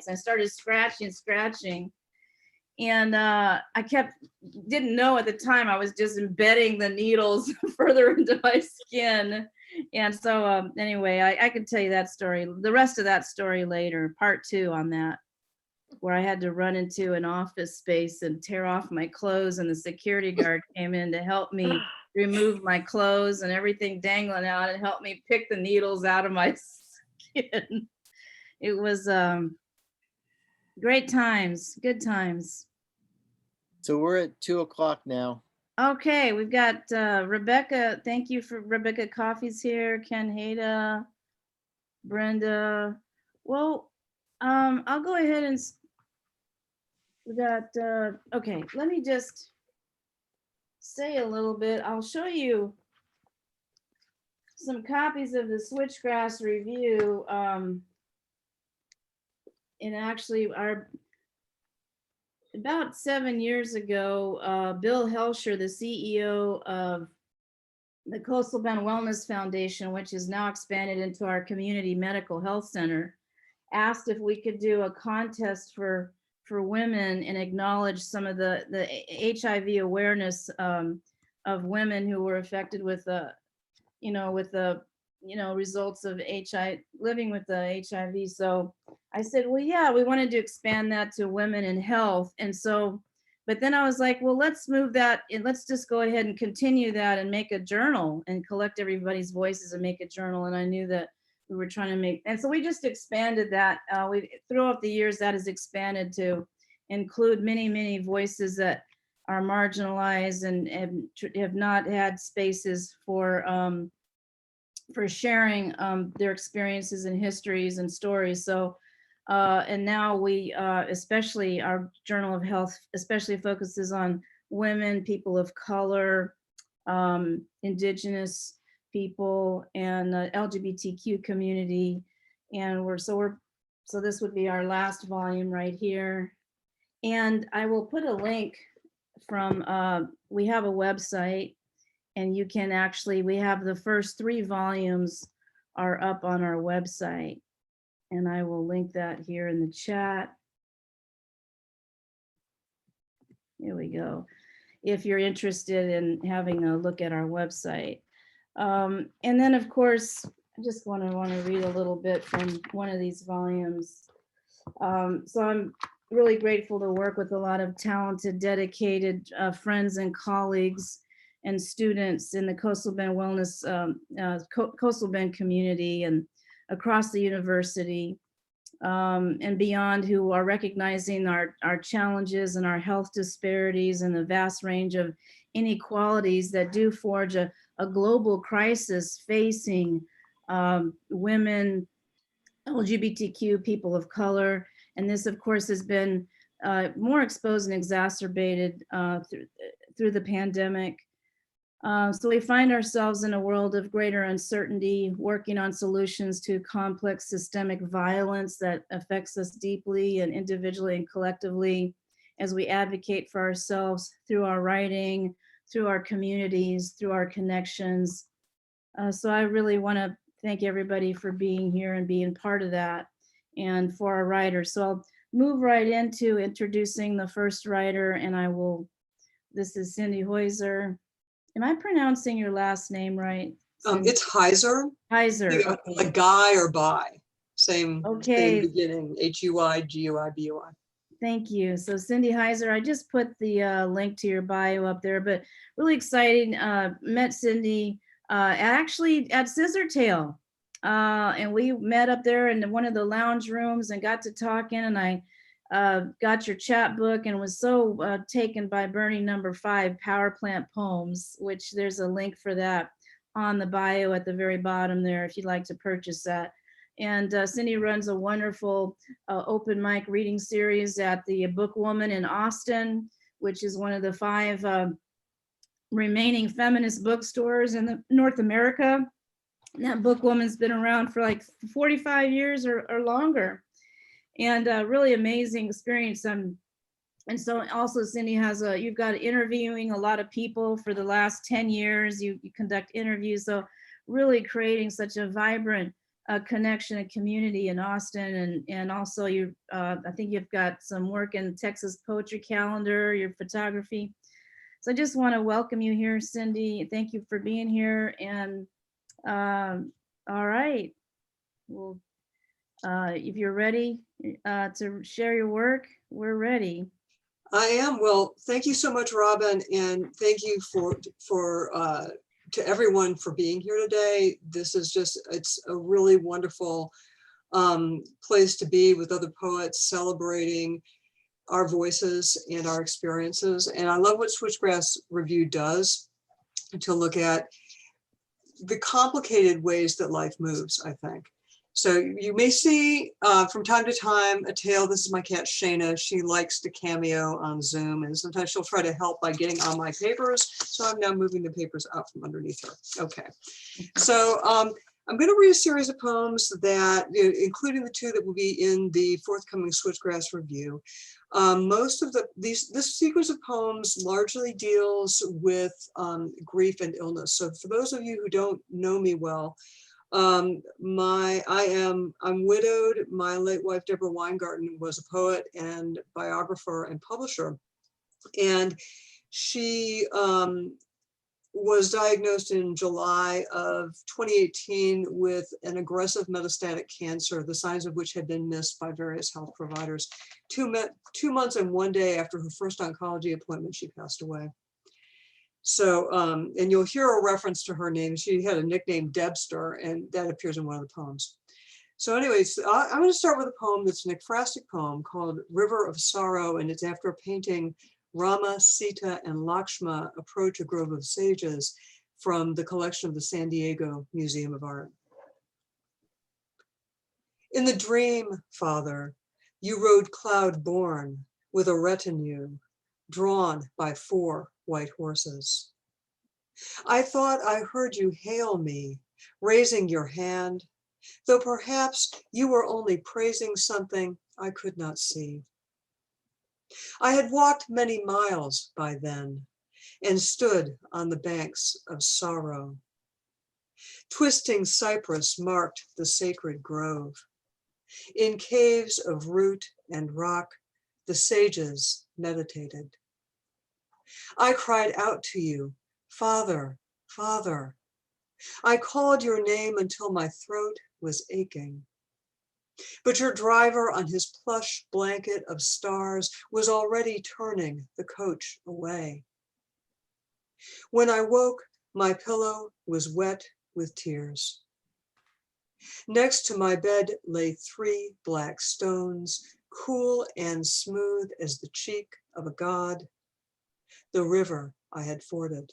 eyes. I started scratching. And didn't know at the time I was just embedding the needles further into my skin. And so anyway, I can tell you that story, the rest of that story later, part 2 on that, where I had to run into an office space and tear off my clothes, and the security guard came in to help me remove my clothes and everything dangling out and help me pick the needles out of my skin. It was great times, good times. So we're at 2:00 now. Okay, we've got Rebecca. Thank you for Rebecca Coffee's here. Ken Hada, Brenda. Well, I'll go ahead and we got okay, let me just say a little bit. I'll show you some copies of the Switchgrass review. And actually about 7 years ago, Bill Helsher, the CEO of the Coastal Bend Wellness Foundation, which is now expanded into our community medical health center, asked if we could do a contest for women and acknowledge some of the HIV awareness of women who were affected with results of living with the HIV. So I said, well, yeah, we wanted to expand that to women in health. And so, but then I was like, well, let's move that and let's just go ahead and continue that and make a journal and collect everybody's voices and make a journal. And I knew that we were trying to make, and so we just expanded that. Throughout the years, that has expanded to include many, many voices that are marginalized and have not had spaces for sharing their experiences and histories and stories. So, and now we, especially our Journal of Health, especially focuses on women, people of color, Indigenous people, and the LGBTQ community. And so this would be our last volume right here. And I will put a link from, we have a website, and you can actually, we have the first 3 volumes are up on our website. And I will link that here in the chat. Here we go. If you're interested in having a look at our website. And then of course, I just want to read a little bit from one of these volumes. So I'm really grateful to work with a lot of talented, dedicated friends and colleagues and students in the Coastal Bend Wellness, Coastal Bend community and across the university and beyond, who are recognizing our challenges and our health disparities and the vast range of inequalities that do forge a global crisis facing women, LGBTQ, people of color. And this, of course, has been more exposed and exacerbated through the pandemic. So we find ourselves in a world of greater uncertainty, working on solutions to complex systemic violence that affects us deeply and individually and collectively as we advocate for ourselves through our writing, through our communities, through our connections. So I really want to thank everybody for being here and being part of that, and for our writers. So I'll move right into introducing the first writer, and this is Cindy Huyser. Am I pronouncing your last name right? It's Huyser. Huyser. Okay. A guy or by. Same beginning. Huyguibui. Thank you. So Cindy Huyser, I just put the link to your bio up there, but really exciting. Met Cindy actually at Scissortail. And we met up there in one of the lounge rooms and got to talking, and I got your chapbook and was so taken by Burning No. 5, Power Plant Poems, which there's a link for that on the bio at the very bottom there if you'd like to purchase that. And Cindy runs a wonderful open mic reading series at the Book Woman in Austin, which is one of the 5 remaining feminist bookstores in North America. And that Book Woman's been around for like 45 years or longer. And really amazing experience. And so also Cindy has you've got interviewing a lot of people for the last 10 years. You conduct interviews. So really creating such a vibrant a connection, a community in Austin, and also you, I think you've got some work in Texas Poetry Calendar, your photography. So I just want to welcome you here, Cindy. Thank you for being here. And all right, well, if you're ready to share your work, we're ready. I am. Well, thank you so much, Robin, and thank you to everyone for being here today. This is just, it's a really wonderful place to be with other poets celebrating our voices and our experiences. And I love what Switchgrass Review does to look at the complicated ways that life moves, I think. So you may see from time to time a tale. This is my cat Shayna. She likes to cameo on Zoom, and sometimes she'll try to help by getting on my papers. So I'm now moving the papers out from underneath her. Okay. So I'm going to read a series of poems that, including the two that will be in the forthcoming Switchgrass Review. Most of this sequence of poems largely deals with grief and illness. So for those of you who don't know me well, I'm widowed. My late wife, Deborah Weingarten, was a poet and biographer and publisher. And she was diagnosed in July of 2018 with an aggressive metastatic cancer, the signs of which had been missed by various health providers. 2 months and 1 day after her first oncology appointment, she passed away. So, and you'll hear a reference to her name. She had a nickname, Debster, and that appears in one of the poems. So anyways, I'm going to start with a poem that's an ekphrastic poem called River of Sorrow, and it's after a painting Rama, Sita, and Lakshma approach a grove of sages from the collection of the San Diego Museum of Art. In the dream, Father, you rode cloud-born with a retinue drawn by 4 white horses. I thought I heard you hail me, raising your hand, though perhaps you were only praising something I could not see. I had walked many miles by then and stood on the banks of sorrow. Twisting cypress marked the sacred grove. In caves of root and rock, the sages meditated. I cried out to you, Father, Father. I called your name until my throat was aching. But your driver on his plush blanket of stars was already turning the coach away. When I woke, my pillow was wet with tears. Next to my bed lay 3 black stones, cool and smooth as the cheek of a god, the river I had forded.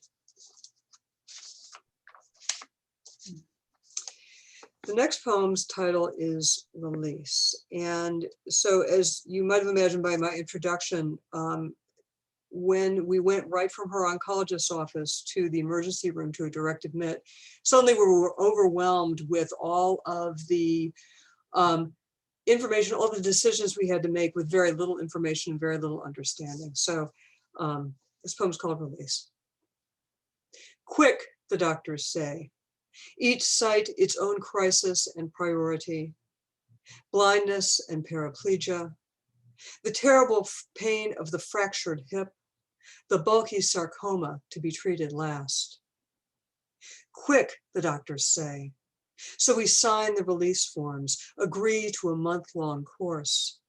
The next poem's title is Release. And so as you might have imagined by my introduction, when we went right from her oncologist's office to the emergency room to a direct admit, suddenly we were overwhelmed with all of the information, all the decisions we had to make with very little information, very little understanding. So this poem's called Release. Quick, the doctors say. Each site its own crisis and priority. Blindness and paraplegia, the terrible pain of the fractured hip, the bulky sarcoma to be treated last. Quick, the doctors say. So we sign the release forms, agree to a month-long course.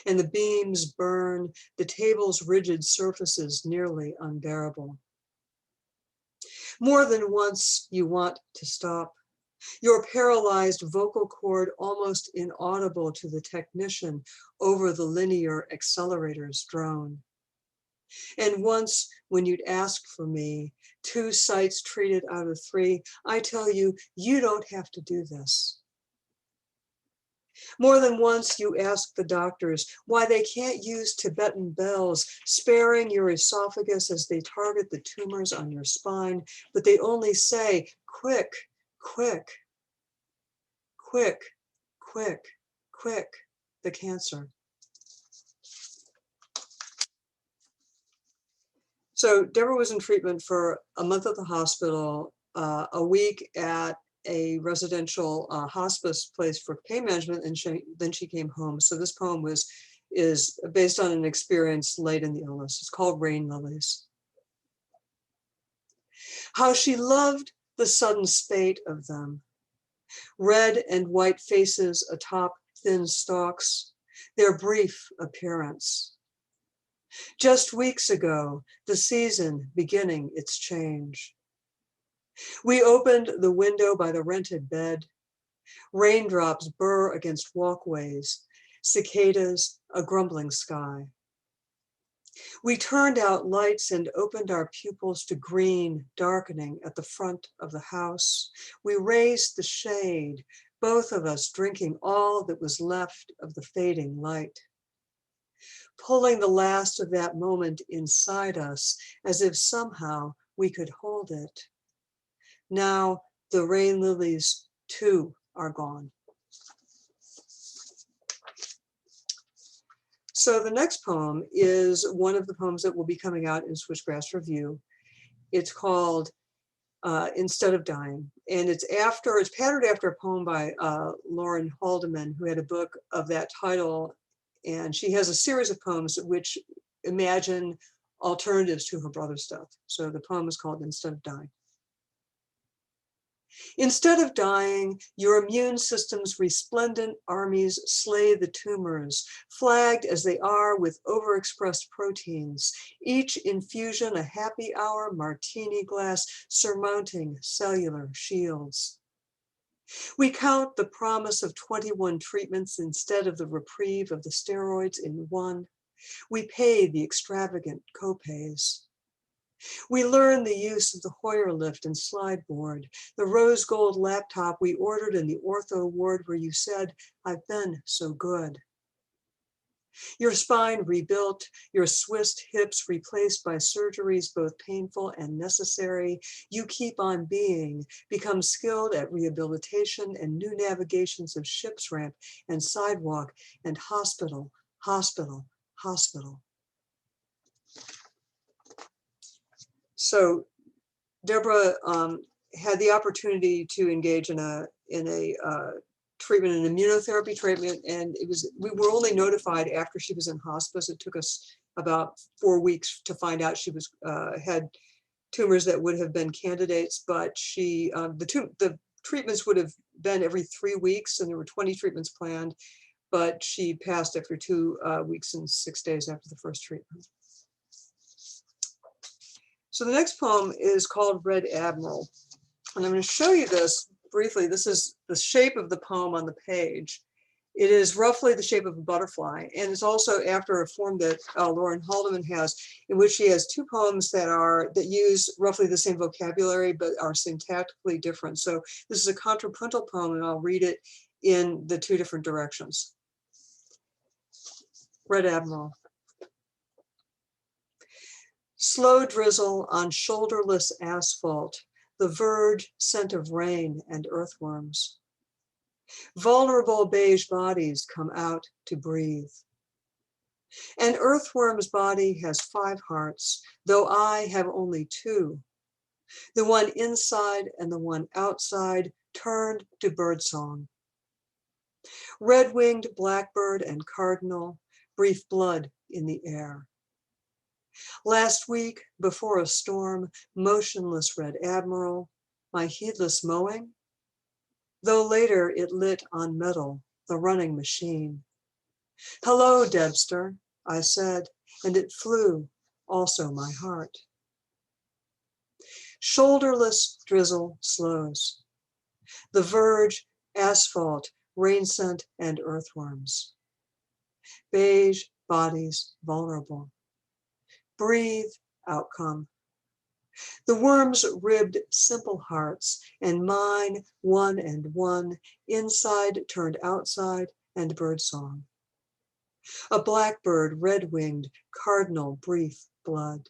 And the beams burn, the table's rigid surfaces nearly unbearable. More than once you want to stop, your paralyzed vocal cord almost inaudible to the technician over the linear accelerator's drone. And once when you'd ask for me, 2 sites treated out of 3, I tell you, you don't have to do this. More than once you ask the doctors why they can't use Tibetan bells, sparing your esophagus as they target the tumors on your spine, but they only say, quick, quick, quick, quick, quick, the cancer. So Deborah was in treatment for a month at the hospital, a week at a residential hospice place for pain management, and then she came home. So this poem is based on an experience late in the illness. It's called Rain Lilies. How she loved the sudden spate of them, red and white faces atop thin stalks, their brief appearance. Just weeks ago, the season beginning its change. We opened the window by the rented bed. Raindrops burr against walkways, cicadas, a grumbling sky. We turned out lights and opened our pupils to green, darkening at the front of the house. We raised the shade, both of us drinking all that was left of the fading light, pulling the last of that moment inside us as if somehow we could hold it. Now the rain lilies too are gone. So the next poem is one of the poems that will be coming out in Switchgrass Review. It's called Instead of Dying. And it's patterned after a poem by Lauren Haldeman, who had a book of that title. And she has a series of poems which imagine alternatives to her brother's death. So the poem is called Instead of Dying. Instead of dying, your immune system's resplendent armies slay the tumors, flagged as they are with overexpressed proteins, each infusion a happy hour martini glass surmounting cellular shields. We count the promise of 21 treatments instead of the reprieve of the steroids in one. We pay the extravagant copays. We learn the use of the Hoyer lift and slide board, the rose gold laptop we ordered in the ortho ward where you said, I've been so good. Your spine rebuilt, your Swiss hips replaced by surgeries both painful and necessary. You keep on being, become skilled at rehabilitation and new navigations of ship's ramp and sidewalk and hospital, hospital, hospital. So Deborah had the opportunity to engage in a treatment, an immunotherapy treatment, and we were only notified after she was in hospice. It took us about 4 weeks to find out she had tumors that would have been candidates, but the treatments would have been every 3 weeks, and there were 20 treatments planned, but she passed after 2 weeks and 6 days after the first treatment. So the next poem is called Red Admiral. And I'm going to show you this briefly. This is the shape of the poem on the page. It is roughly the shape of a butterfly. And it's also after a form that Lauren Haldeman has, in which she has 2 poems that use roughly the same vocabulary, but are syntactically different. So this is a contrapuntal poem, and I'll read it in the 2 different directions. Red Admiral. Slow drizzle on shoulderless asphalt, the verge scent of rain and earthworms. Vulnerable beige bodies come out to breathe. An earthworm's body has 5 hearts, though I have only 2. The one inside and the one outside turned to birdsong. Red-winged blackbird and cardinal, brief blood in the air. Last week, before a storm, motionless Red Admiral, my heedless mowing, though later it lit on metal, the running machine. Hello, Debster, I said, and it flew, also my heart. Shoulderless drizzle slows. The verge, asphalt, rain scent, and earthworms. Beige bodies vulnerable. Breathe, outcome. The worms ribbed simple hearts, and mine, 1 and 1, inside turned outside, and birdsong. A blackbird, red-winged, cardinal, brief blood.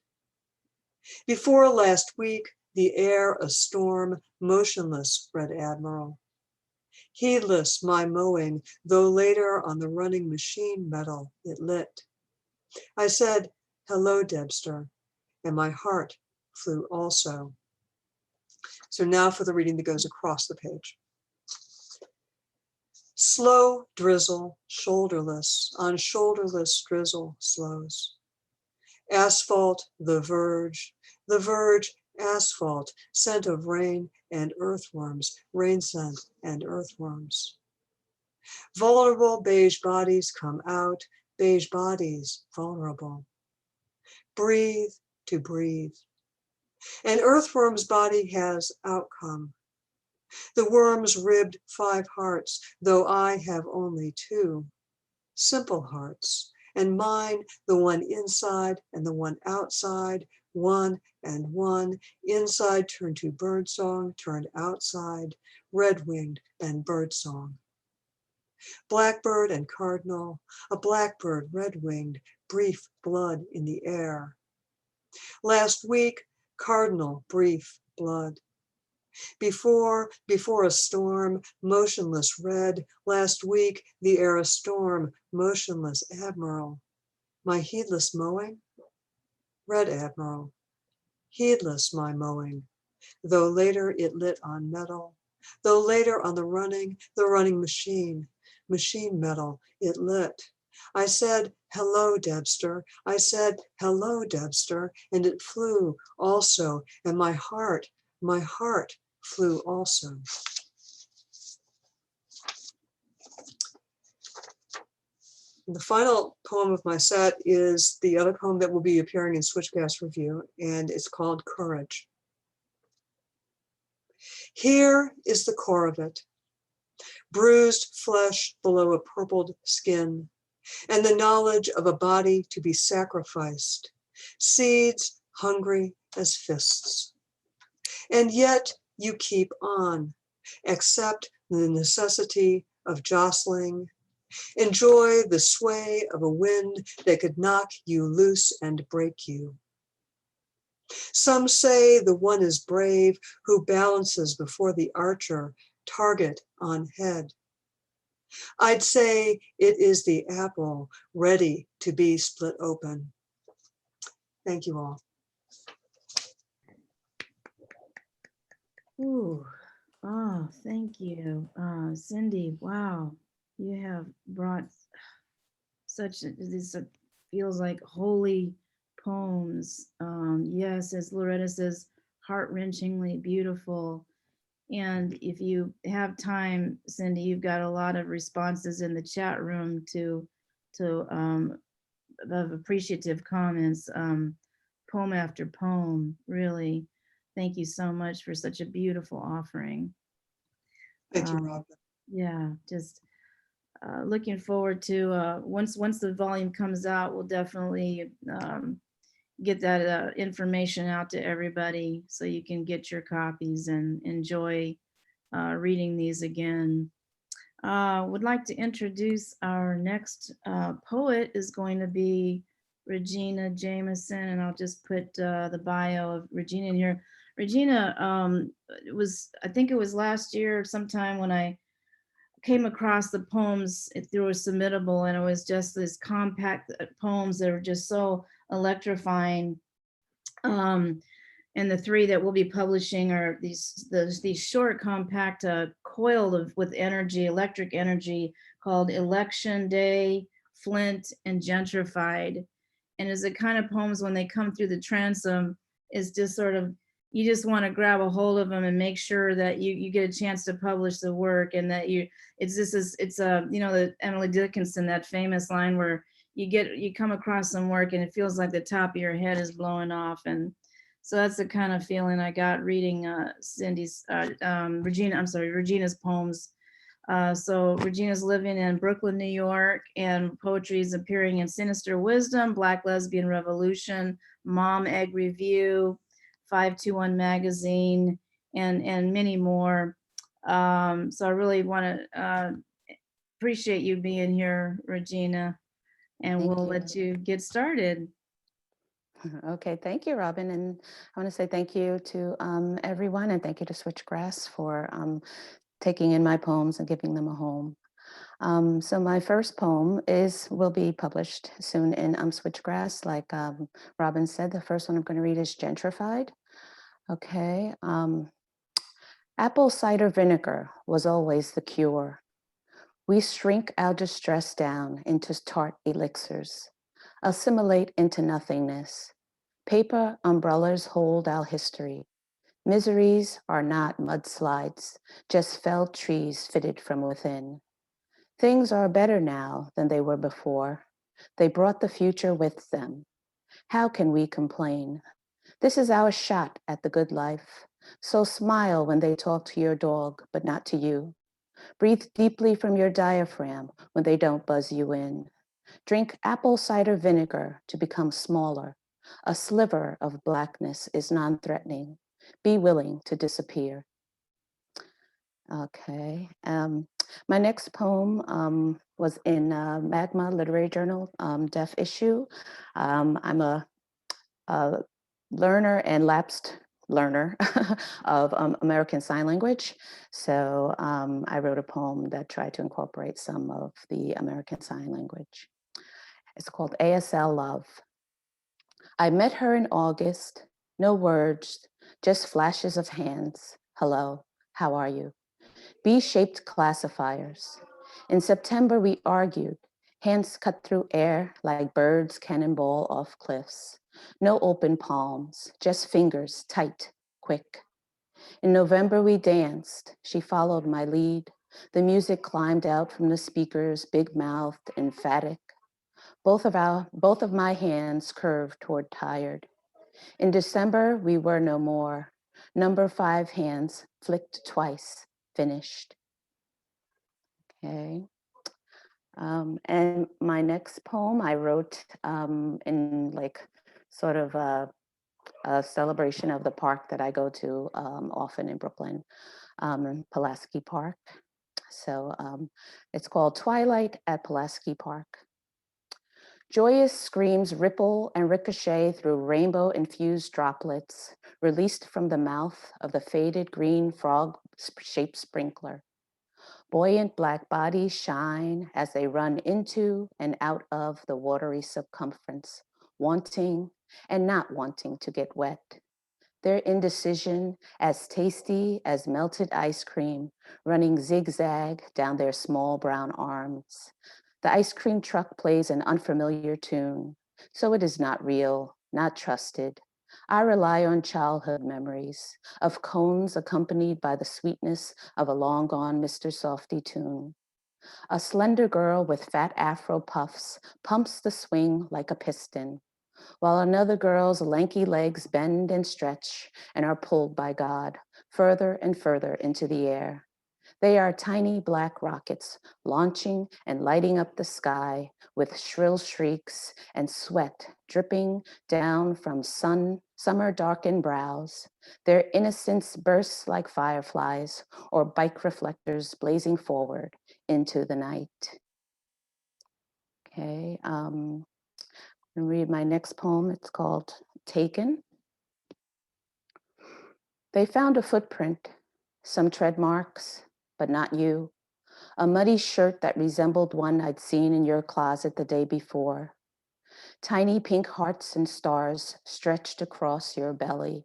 Before last week, the air a storm, motionless Red Admiral. Heedless my mowing, though later on the running machine metal it lit. I said, hello, Debster, and my heart flew also. So now for the reading that goes across the page. Slow drizzle, shoulderless, on shoulderless drizzle slows. Asphalt, the verge, asphalt, scent of rain and earthworms, rain scent and earthworms. Vulnerable beige bodies come out, beige bodies vulnerable. Breathe to breathe. An earthworm's body has outcome. The worms ribbed 5 hearts, though I have only 2. Simple hearts, and mine, the one inside and the one outside, 1 and 1, inside turned to birdsong, turned outside, red-winged and birdsong. Blackbird and cardinal, a blackbird red-winged, brief blood in the air. Last week, cardinal, brief blood. Before a storm, motionless red. Last week, the air a storm, motionless admiral. My heedless mowing? Red admiral. Heedless my mowing, though later it lit on metal. Though later on the running machine metal, it lit. I said, hello, Debster. I said, hello, Debster, and it flew also, and my heart flew also. The final poem of my set is the other poem that will be appearing in Switchgrass Review, and it's called Courage. Here is the core of it, bruised flesh below a purpled skin, and the knowledge of a body to be sacrificed, seeds hungry as fists. And yet you keep on, accept the necessity of jostling, enjoy the sway of a wind that could knock you loose and break you. Some say the one is brave who balances before the archer, target on head. I'd say it is the apple ready to be split open. Thank you all. Ooh, oh, thank you. Cindy, wow. You have brought this feels like holy poems. Yes, as Loretta says, heart-wrenchingly beautiful. And if you have time, Cindy, you've got a lot of responses in the chat room to of appreciative comments, poem after poem, really. Thank you so much for such a beautiful offering. Thank you, Rob. Yeah, just looking forward to once the volume comes out, we'll definitely get that information out to everybody so you can get your copies and enjoy reading these again. Would like to introduce our next poet is going to be Regina Jamison, and I'll just put the bio of Regina in here. Regina, I think it was last year sometime when I came across the poems through a submittable, and it was just this compact poems that are just so electrifying. And the 3 that we'll be publishing are these short, compact, coiled with energy, electric energy, called Election Day, Flint, and Gentrified. And it's the kind of poems when they come through the transom, is just sort of, you just want to grab a hold of them and make sure that you get a chance to publish the work, and that it's the Emily Dickinson, that famous line where you come across some work and it feels like the top of your head is blowing off. And so that's the kind of feeling I got reading Regina's poems. So Regina's living in Brooklyn, New York, and poetry is appearing in Sinister Wisdom, Black Lesbian Revolution, Mom Egg Review, 521 Magazine, and many more. So I really want to appreciate you being here, Regina, and we'll let you get started. Okay, thank you, Robin. And I want to say thank you to everyone, and thank you to Switchgrass for taking in my poems and giving them a home. So my first poem will be published soon in Switchgrass. Like Robin said, the first one I'm going to read is Gentrified. Okay. Apple cider vinegar was always the cure. We shrink our distress down into tart elixirs, assimilate into nothingness. Paper umbrellas hold our history. Miseries are not mudslides, just felled trees fitted from within. Things are better now than they were before. They brought the future with them. How can we complain? This is our shot at the good life. So smile when they talk to your dog, but not to you. Breathe deeply from your diaphragm when they don't buzz you in. Drink apple cider vinegar to become smaller. A sliver of blackness is non-threatening. Be willing to disappear. Okay. My next poem was in Magma Literary Journal, Deaf Issue. I'm a learner and lapsed learner of American Sign Language. So I wrote a poem that tried to incorporate some of the American Sign Language. It's called ASL Love. I met her in August, no words, just flashes of hands. Hello, how are you? B-shaped classifiers. In September, we argued, hands cut through air like birds cannonball off cliffs. No open palms, just fingers tight, quick. In November, we danced. She followed my lead. The music climbed out from the speakers, big-mouthed, emphatic. Both of my hands curved toward tired. In December, we were no more. Number 5 hands flicked twice, finished. Okay. And my next poem I wrote in like sort of a celebration of the park that I go to often in Brooklyn, Pulaski Park. So it's called Twilight at Pulaski Park. Joyous screams ripple and ricochet through rainbow-infused droplets released from the mouth of the faded green frog-shaped sprinkler. Buoyant black bodies shine as they run into and out of the watery circumference, wanting and not wanting to get wet. Their indecision as tasty as melted ice cream running zigzag down their small brown arms. The ice cream truck plays an unfamiliar tune, so it is not real, not trusted. I rely on childhood memories of cones accompanied by the sweetness of a long gone Mr. Softy tune. A slender girl with fat afro puffs pumps the swing like a piston, while another girl's lanky legs bend and stretch and are pulled by God further and further into the air. They are tiny black rockets launching and lighting up the sky with shrill shrieks and sweat dripping down from summer darkened brows. Their innocence bursts like fireflies or bike reflectors blazing forward into the night. Okay, I'm gonna read my next poem. It's called Taken. They found a footprint, some tread marks, but not you. A muddy shirt that resembled one I'd seen in your closet the day before. Tiny pink hearts and stars stretched across your belly.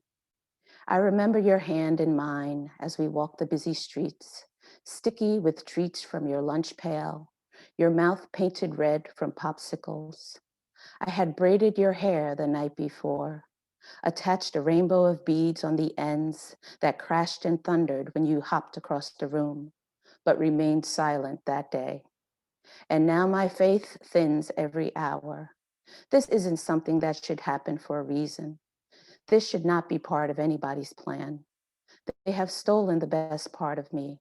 I remember your hand in mine as we walked the busy streets, sticky with treats from your lunch pail, your mouth painted red from popsicles. I had braided your hair the night before, attached a rainbow of beads on the ends that crashed and thundered when you hopped across the room, but remained silent that day. And now my faith thins every hour. This isn't something that should happen for a reason. This should not be part of anybody's plan. They have stolen the best part of me,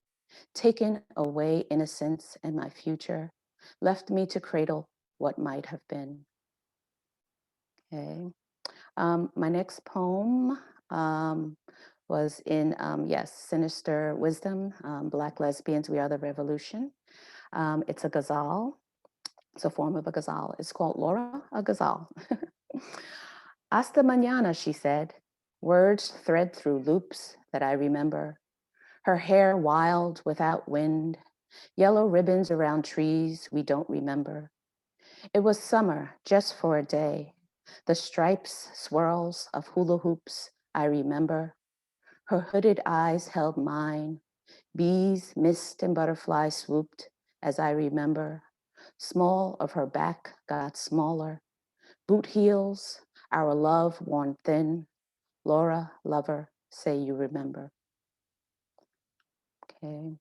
taken away innocence and my future, left me to cradle what might have been. Okay. My next poem was in, yes, Sinister Wisdom, Black Lesbians, We Are the Revolution. It's a ghazal. It's a form of a ghazal. It's called Laura, a ghazal. Hasta mañana, she said. Words thread through loops that I remember. Her hair wild without wind, yellow ribbons around trees we don't remember. It was summer just for a day. The stripes, swirls of hula hoops I remember. Her hooded eyes held mine. Bees, mist, and butterflies swooped as I remember. Small of her back got smaller. Boot heels, our love worn thin. Laura, lover, say you remember. Okay.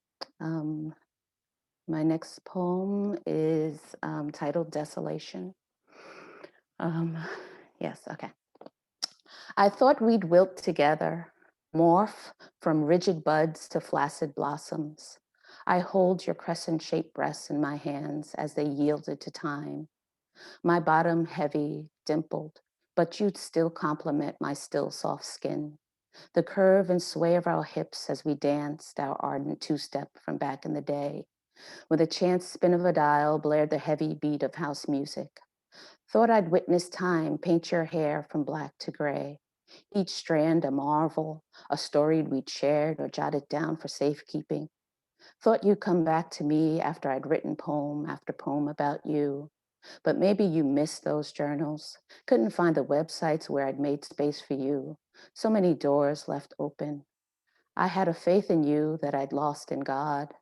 My next poem is titled Desolation. Yes, okay. I thought we'd wilt together, morph from rigid buds to flaccid blossoms. I hold your crescent-shaped breasts in my hands as they yielded to time. My bottom heavy, dimpled, but you'd still compliment my still soft skin. The curve and sway of our hips as we danced our ardent two-step from back in the day. With a chance spin of a dial blared the heavy beat of house music. Thought I'd witness time paint your hair from black to gray. Each strand a marvel, a story we'd shared or jotted down for safekeeping. Thought you'd come back to me after I'd written poem after poem about you. But maybe you missed those journals, couldn't find the websites where I'd made space for you. So many doors left open. I had a faith in you that I'd lost in God.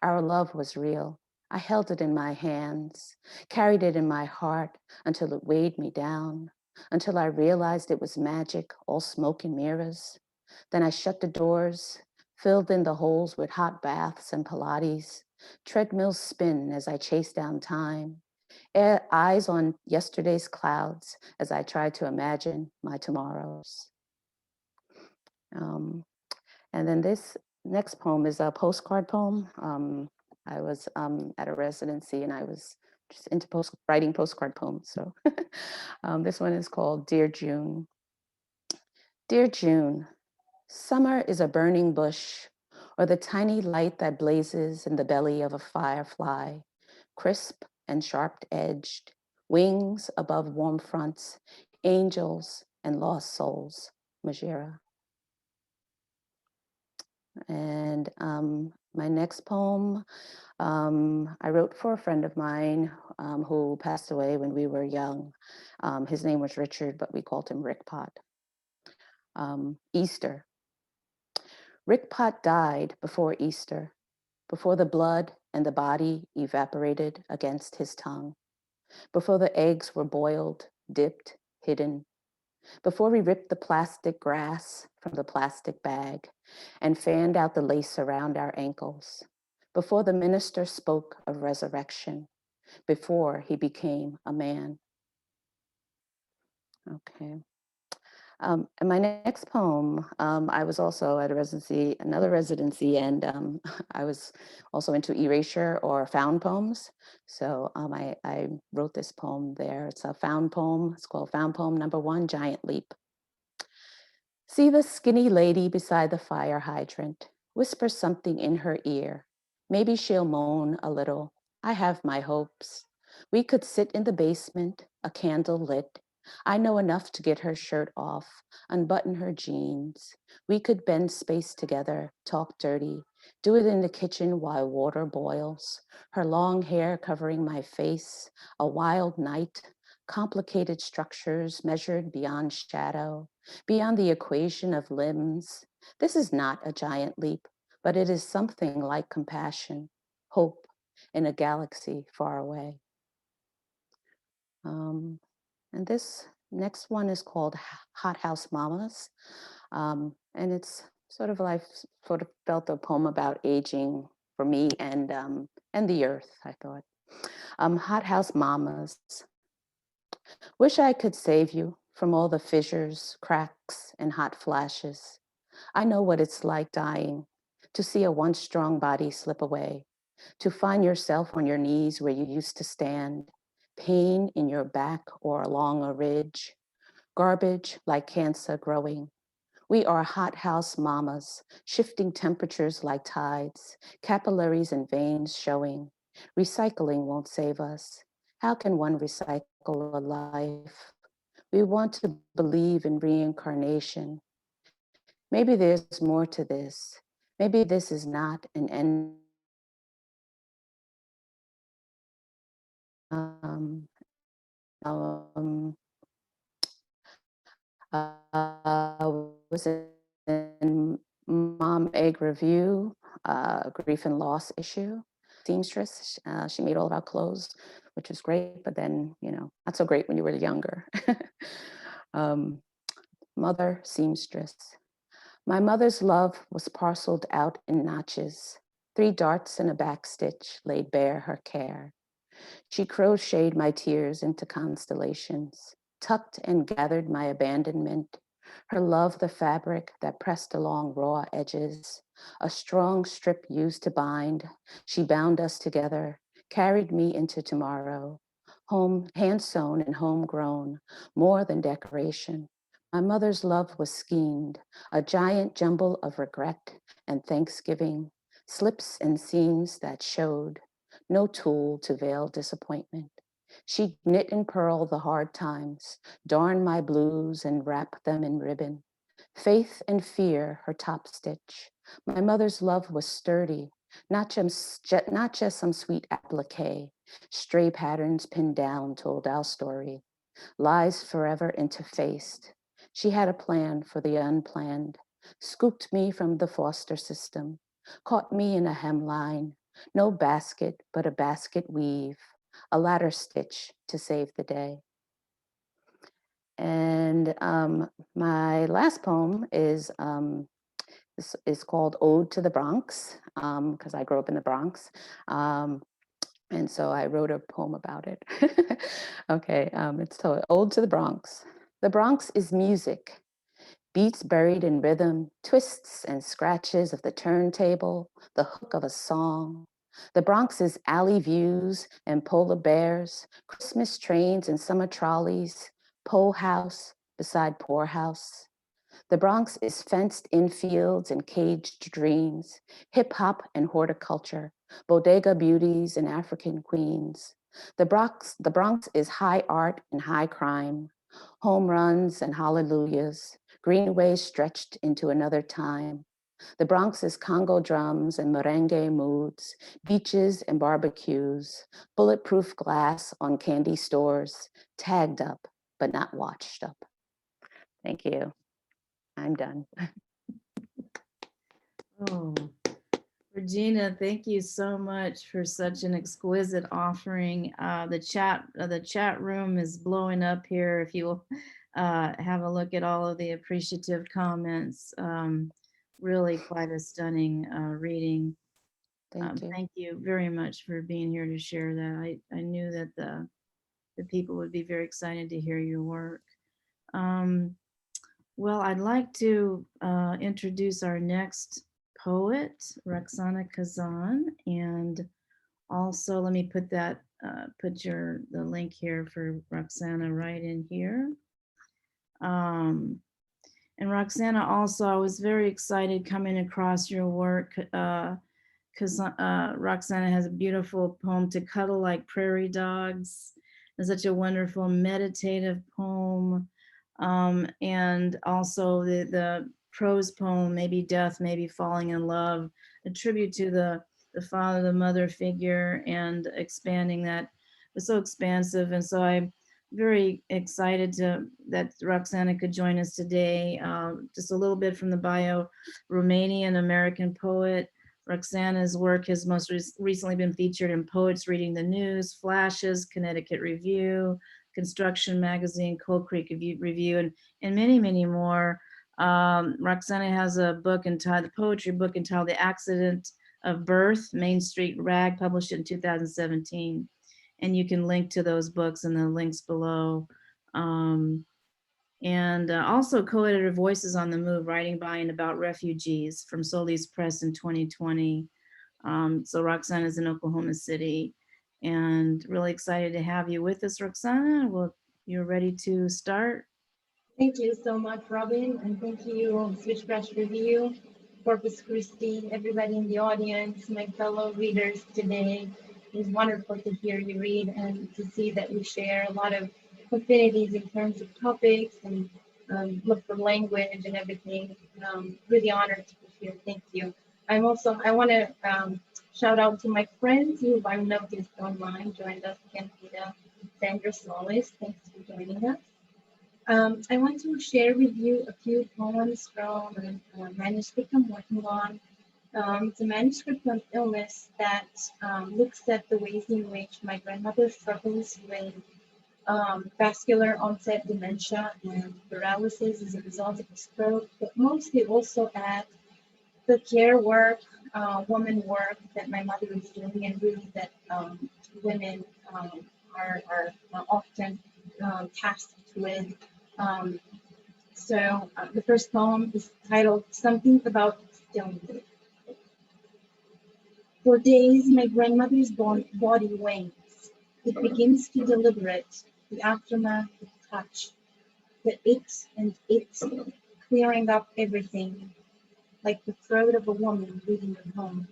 Our love was real. I held it in my hands, carried it in my heart until it weighed me down, until I realized it was magic, all smoke and mirrors. Then I shut the doors, filled in the holes with hot baths and Pilates. Treadmills spin as I chase down time. Eyes on yesterday's clouds as I try to imagine my tomorrows. And then this next poem is a postcard poem. I was at a residency and I was just into writing postcard poems. So this one is called Dear June. Dear June, summer is a burning bush or the tiny light that blazes in the belly of a firefly, crisp and sharp-edged, wings above warm fronts, angels and lost souls, Majira. And my next poem, I wrote for a friend of mine who passed away when we were young. His name was Richard, but we called him Rick Pot. Easter. Rick Pot died before Easter, before the blood and the body evaporated against his tongue, before the eggs were boiled, dipped, hidden, before we ripped the plastic grass from the plastic bag and fanned out the lace around our ankles, before the minister spoke of resurrection, before he became a man. Okay. And my next poem, I was also at another residency, and I was also into erasure or found poems. So I wrote this poem there. It's a found poem. It's called Found Poem Number 1, Giant Leap. See the skinny lady beside the fire hydrant. Whisper something in her ear. Maybe she'll moan a little. I have my hopes. We could sit in the basement, a candle lit. I know enough to get her shirt off, unbutton her jeans. We could bend space together, talk dirty, do it in the kitchen while water boils. Her long hair covering my face, a wild night, complicated structures measured beyond shadow, beyond the equation of limbs. This is not a giant leap, but it is something like compassion, hope in a galaxy far away. And this next one is called Hot House Mamas. And it's sort of felt a poem about aging for me and the earth, I thought. Hot House Mamas. Wish I could save you from all the fissures, cracks, and hot flashes. I know what it's like dying, to see a once strong body slip away, to find yourself on your knees where you used to stand, pain in your back or along a ridge, garbage like cancer growing. We are hothouse mamas, shifting temperatures like tides, capillaries and veins showing. Recycling won't save us. How can one recycle a life? We want to believe in reincarnation. Maybe there's more to this. Maybe this is not an end. Um, um, was in Mom Egg Review, Grief and Loss issue, seamstress. She made all of our clothes, which was great, but then, not so great when you were younger. um, Mother seamstress. My mother's love was parceled out in notches. 3 darts and a backstitch laid bare her care. She crocheted my tears into constellations, tucked and gathered my abandonment. Her love, the fabric that pressed along raw edges, a strong strip used to bind. She bound us together, carried me into tomorrow. Home, hand sewn and homegrown, more than decoration. My mother's love was schemed, a giant jumble of regret and thanksgiving, slips and seams that showed, no tool to veil disappointment. She knit and purled the hard times, darn my blues and wrap them in ribbon. Faith and fear, her top stitch. My mother's love was sturdy, not just some sweet applique. Stray patterns pinned down told our story, lies forever interfaced. She had a plan for the unplanned, scooped me from the foster system, caught me in a hemline, no basket, but a basket weave, a ladder stitch to save the day. And my last poem is called Ode to the Bronx, because I grew up in the Bronx. And so I wrote a poem about it. Okay, it's called Ode to the Bronx. The Bronx is music, beats buried in rhythm, twists and scratches of the turntable, the hook of a song. The Bronx is alley views and polar bears, Christmas trains and summer trolleys, pole house beside poorhouse. The Bronx is fenced in fields and caged dreams, hip hop and horticulture, bodega beauties and African queens. The Bronx is high art and high crime, home runs and hallelujahs, greenways stretched into another time. The Bronx is Congo drums and merengue moods, beaches and barbecues, bulletproof glass on candy stores, tagged up but not watched up. Thank you. I'm done. Oh, Regina, thank you so much for such an exquisite offering. The chat room is blowing up here. If you will have a look at all of the appreciative comments, really quite a stunning reading. Thank you. Thank you very much for being here to share that. I knew that the people would be very excited to hear your work. Well, I'd like to introduce our next poet, Roxana Cazan, and also let me put the link here for Roxana right in here. And Roxana, also, I was very excited coming across your work because Roxana has a beautiful poem, To Cuddle Like Prairie Dogs. It's such a wonderful meditative poem. And also the prose poem, Maybe Death, Maybe Falling in Love, a tribute to the father, the mother figure, and expanding that. It's so expansive. And so I'm very excited that Roxana could join us today. Just a little bit from the bio, Romanian American poet. Roxana's work has most recently been featured in Poets Reading the News, Flashes, Connecticut Review, Construction Magazine, Cold Creek Review, and many, many more. Roxana has a poetry book entitled The Accident of Birth, Main Street Rag, published in 2017. And you can link to those books in the links below. And also co-editor Voices on the Move, writing by and about refugees from Solis Press in 2020. So Roxana is in Oklahoma City, and really excited to have you with us, Roxana. Well, you're ready to start. Thank you so much, Robin, and thank you, Switchgrass Review, Corpus Christi, everybody in the audience, my fellow readers today. It's wonderful to hear you read and to see that we share a lot of affinities in terms of topics and look for language and everything. Really honored to be here. Thank you. I want to shout out to my friends who I've noticed online joined us, Ken Pita, Sandra Solis. Thanks for joining us. I want to share with you a few poems from a manuscript I'm working on. It's a manuscript on illness that looks at the ways in which my grandmother struggles with vascular onset dementia and paralysis as a result of a stroke, but mostly also at the care work, woman work that my mother is doing, and really that women are often tasked with. Um, the first poem is titled Something About Stillness. For days, my grandmother's body wanes. It begins to deliberate the aftermath of touch, the it, clearing up everything, like the throat of a woman leaving her home.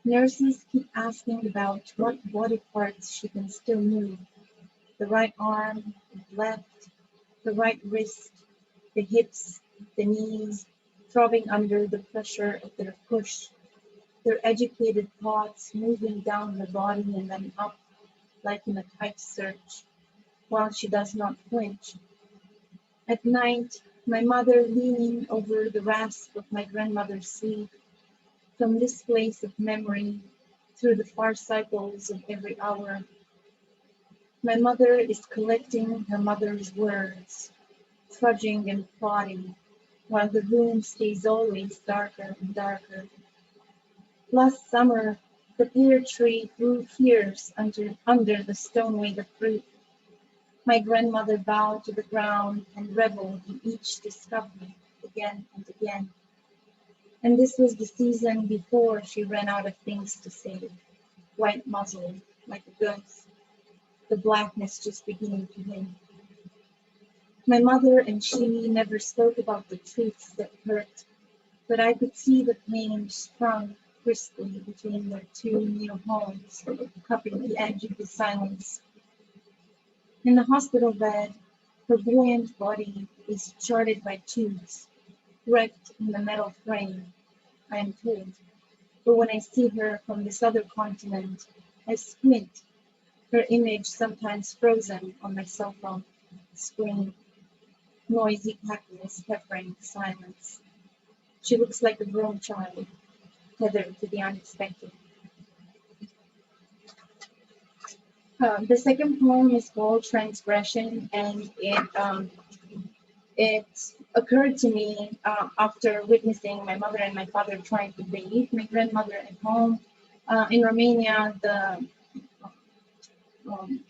Nurses keep asking about what body parts she can still move. The right arm, the left, the right wrist, the hips, the knees, throbbing under the pressure of their push, their educated thoughts moving down her body and then up like in a tight search, while she does not flinch. At night, my mother leaning over the rasp of my grandmother's sleeve, from this place of memory, through the far cycles of every hour, my mother is collecting her mother's words, trudging and plodding, while the room stays always darker and darker. Last summer, the pear tree grew fierce under the stone weight of fruit. My grandmother bowed to the ground and reveled in each discovery again and again. And this was the season before she ran out of things to say, white muzzled like a ghost, the blackness just beginning to win. My mother and she never spoke about the truths that hurt, but I could see the pain sprung crisply between their two new homes, cupping the edge of the silence. In the hospital bed, her buoyant body is charted by tubes, wrecked in the metal frame, I am told. But when I see her from this other continent, I squint, her image sometimes frozen on my cell phone screen, noisy cackles peppering the silence. She looks like a grown child, tethered to the unexpected. The second poem is called Transgression, and it occurred to me after witnessing my mother and my father trying to bathe my grandmother at home. In Romania, the um,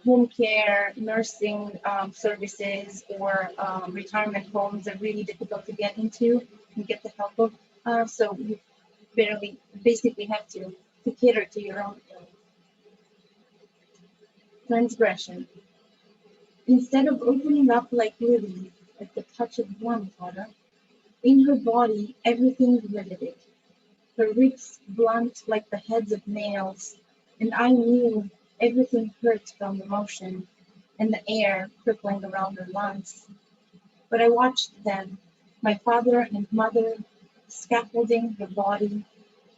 home care, nursing services, or retirement homes are really difficult to get into and get the help of. So you basically have to cater to your own transgression. Instead of opening up like lilies at the touch of warm water, in her body everything riveted, her ribs blunt like the heads of nails, and I knew everything hurt from the motion and the air crippling around her lungs. But I watched them, my father and mother, scaffolding her body,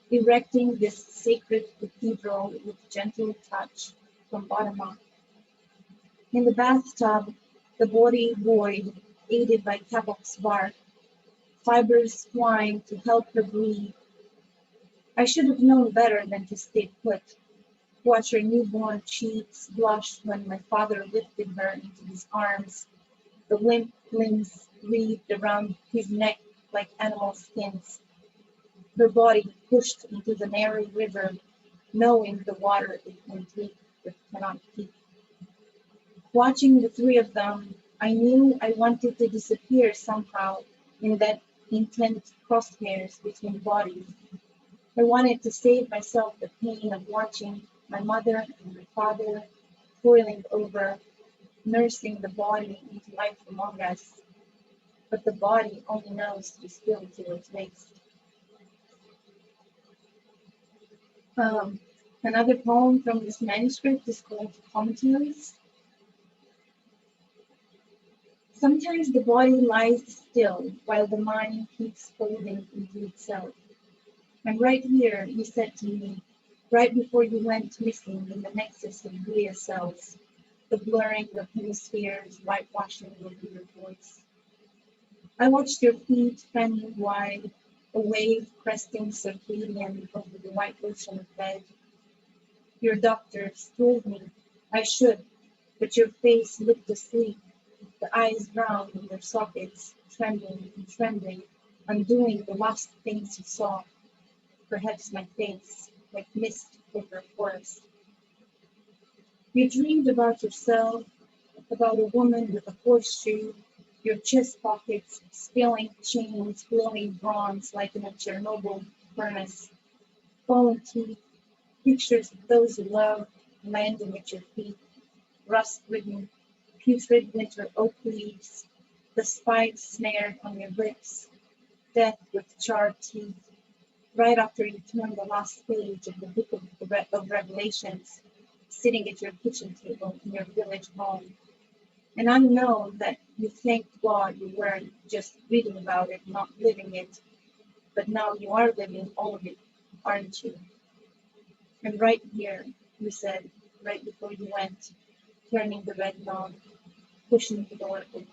erecting this sacred cathedral with gentle touch from bottom up. In the bathtub, the body void, aided by Tabok's bark, fibers twine to help her breathe. I should have known better than to stay put, watch her newborn cheeks blush when my father lifted her into his arms, the limp limbs wreathed around his neck like animal skins, her body pushed into the narrow river, knowing the water it can take but cannot keep. Watching the three of them, I knew I wanted to disappear somehow in that intent crosshairs between bodies. I wanted to save myself the pain of watching my mother and my father toiling over, nursing the body into life among us, but the body only knows to spill to its waste. Um, Another poem from this manuscript is called Commentaries. Sometimes the body lies still while the mind keeps folding into itself. I'm right here, you said to me, right before you went missing in the nexus of glia cells, the blurring of hemispheres, whitewashing over your voice. I watched your feet fanning wide, a wave cresting circadian over the white ocean of bed. Your doctors told me I should, but your face looked asleep, the eyes round in their sockets, trembling and trembling, undoing the last things you saw, perhaps my face, like mist over a forest. You dreamed about yourself, about a woman with a horseshoe, your chest pockets spilling chains, glowing bronze like in a Chernobyl furnace, fallen teeth, pictures of those you loved landing at your feet, rust-ridden, putrid winter oak leaves, the spikes snared on your lips, death with charred teeth, right after you turned the last page of the book of Revelations, sitting at your kitchen table in your village home. And I know that you thanked God you weren't just reading about it, not living it, but now you are living all of it, aren't you? And right here, you said, right before you went, turning the red knob, pushing the door open.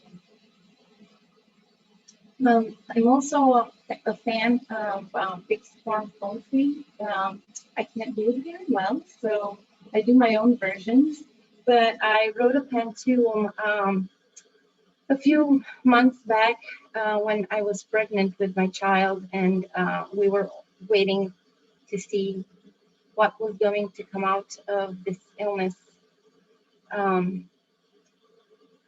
I'm also a fan of fixed form poetry. I can't do it very well, so I do my own versions. But I wrote a pantoum a few months back when I was pregnant with my child, and we were waiting to see what was going to come out of this illness. And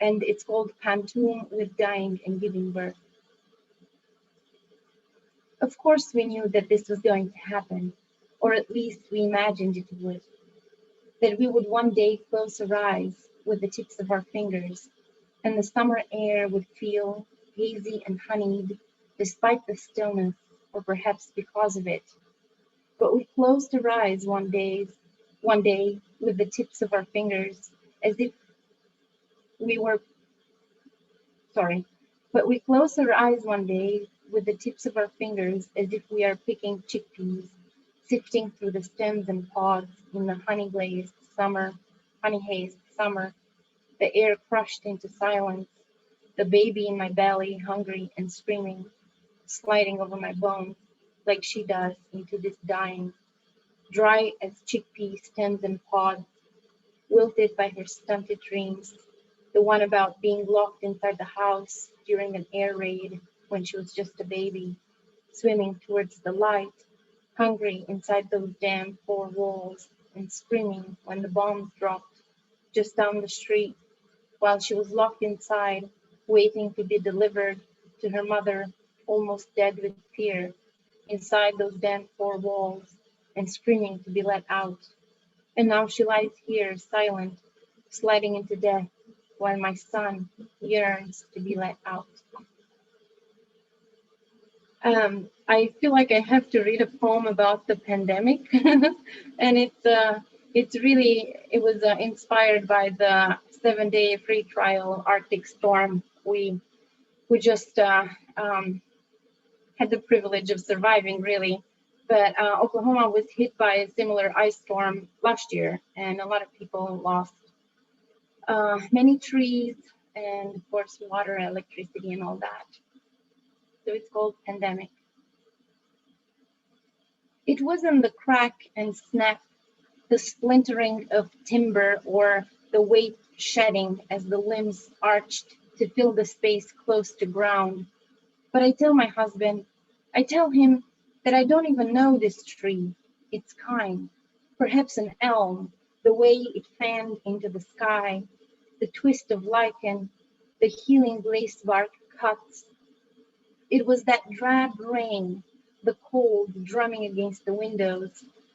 it's called Pantoum with Dying and Giving Birth. Of course, we knew that this was going to happen, or at least we imagined it would, that we would one day close our eyes with the tips of our fingers, and the summer air would feel hazy and honeyed, despite the stillness, or perhaps because of it. But we closed our eyes one day with the tips of our fingers, as if we were, sorry, but we closed our eyes one day with the tips of our fingers as if we are picking chickpeas, sifting through the stems and pods in the honey-hazed summer, the air crushed into silence, the baby in my belly hungry and screaming, sliding over my bones like she does into this dying, dry as chickpea stems and pods, wilted by her stunted dreams, the one about being locked inside the house during an air raid when she was just a baby, swimming towards the light, hungry inside those damn four walls, and screaming when the bombs dropped just down the street, while she was locked inside, waiting to be delivered to her mother, almost dead with fear, inside those damn four walls, and screaming to be let out. And now she lies here, silent, sliding into death, while my son yearns to be let out. I feel like I have to read a poem about the pandemic, and it was inspired by the 7-day free trial Arctic storm. We just had the privilege of surviving, really. But Oklahoma was hit by a similar ice storm last year, and a lot of people lost many trees and, of course, water, electricity, and all that. So it's called pandemic. It wasn't the crack and snap, the splintering of timber, or the weight shedding as the limbs arched to fill the space close to ground. But I tell him that I don't even know this tree, its kind, perhaps an elm, the way it fanned into the sky, the twist of lichen, the healing lace bark cuts. It was that drab rain, the cold drumming against the windows,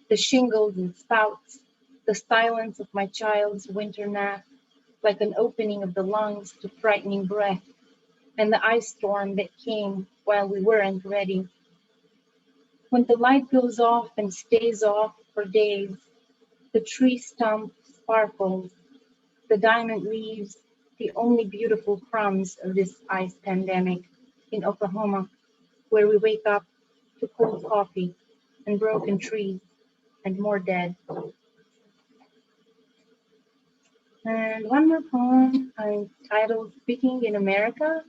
the shingles and spouts, the silence of my child's winter nap, like an opening of the lungs to frightening breath, and the ice storm that came while we weren't ready. When the light goes off and stays off for days, the tree stump sparkles, the diamond leaves, the only beautiful crumbs of this ice pandemic in Oklahoma, where we wake up to cold coffee and broken trees and more dead. And one more poem entitled Speaking in America.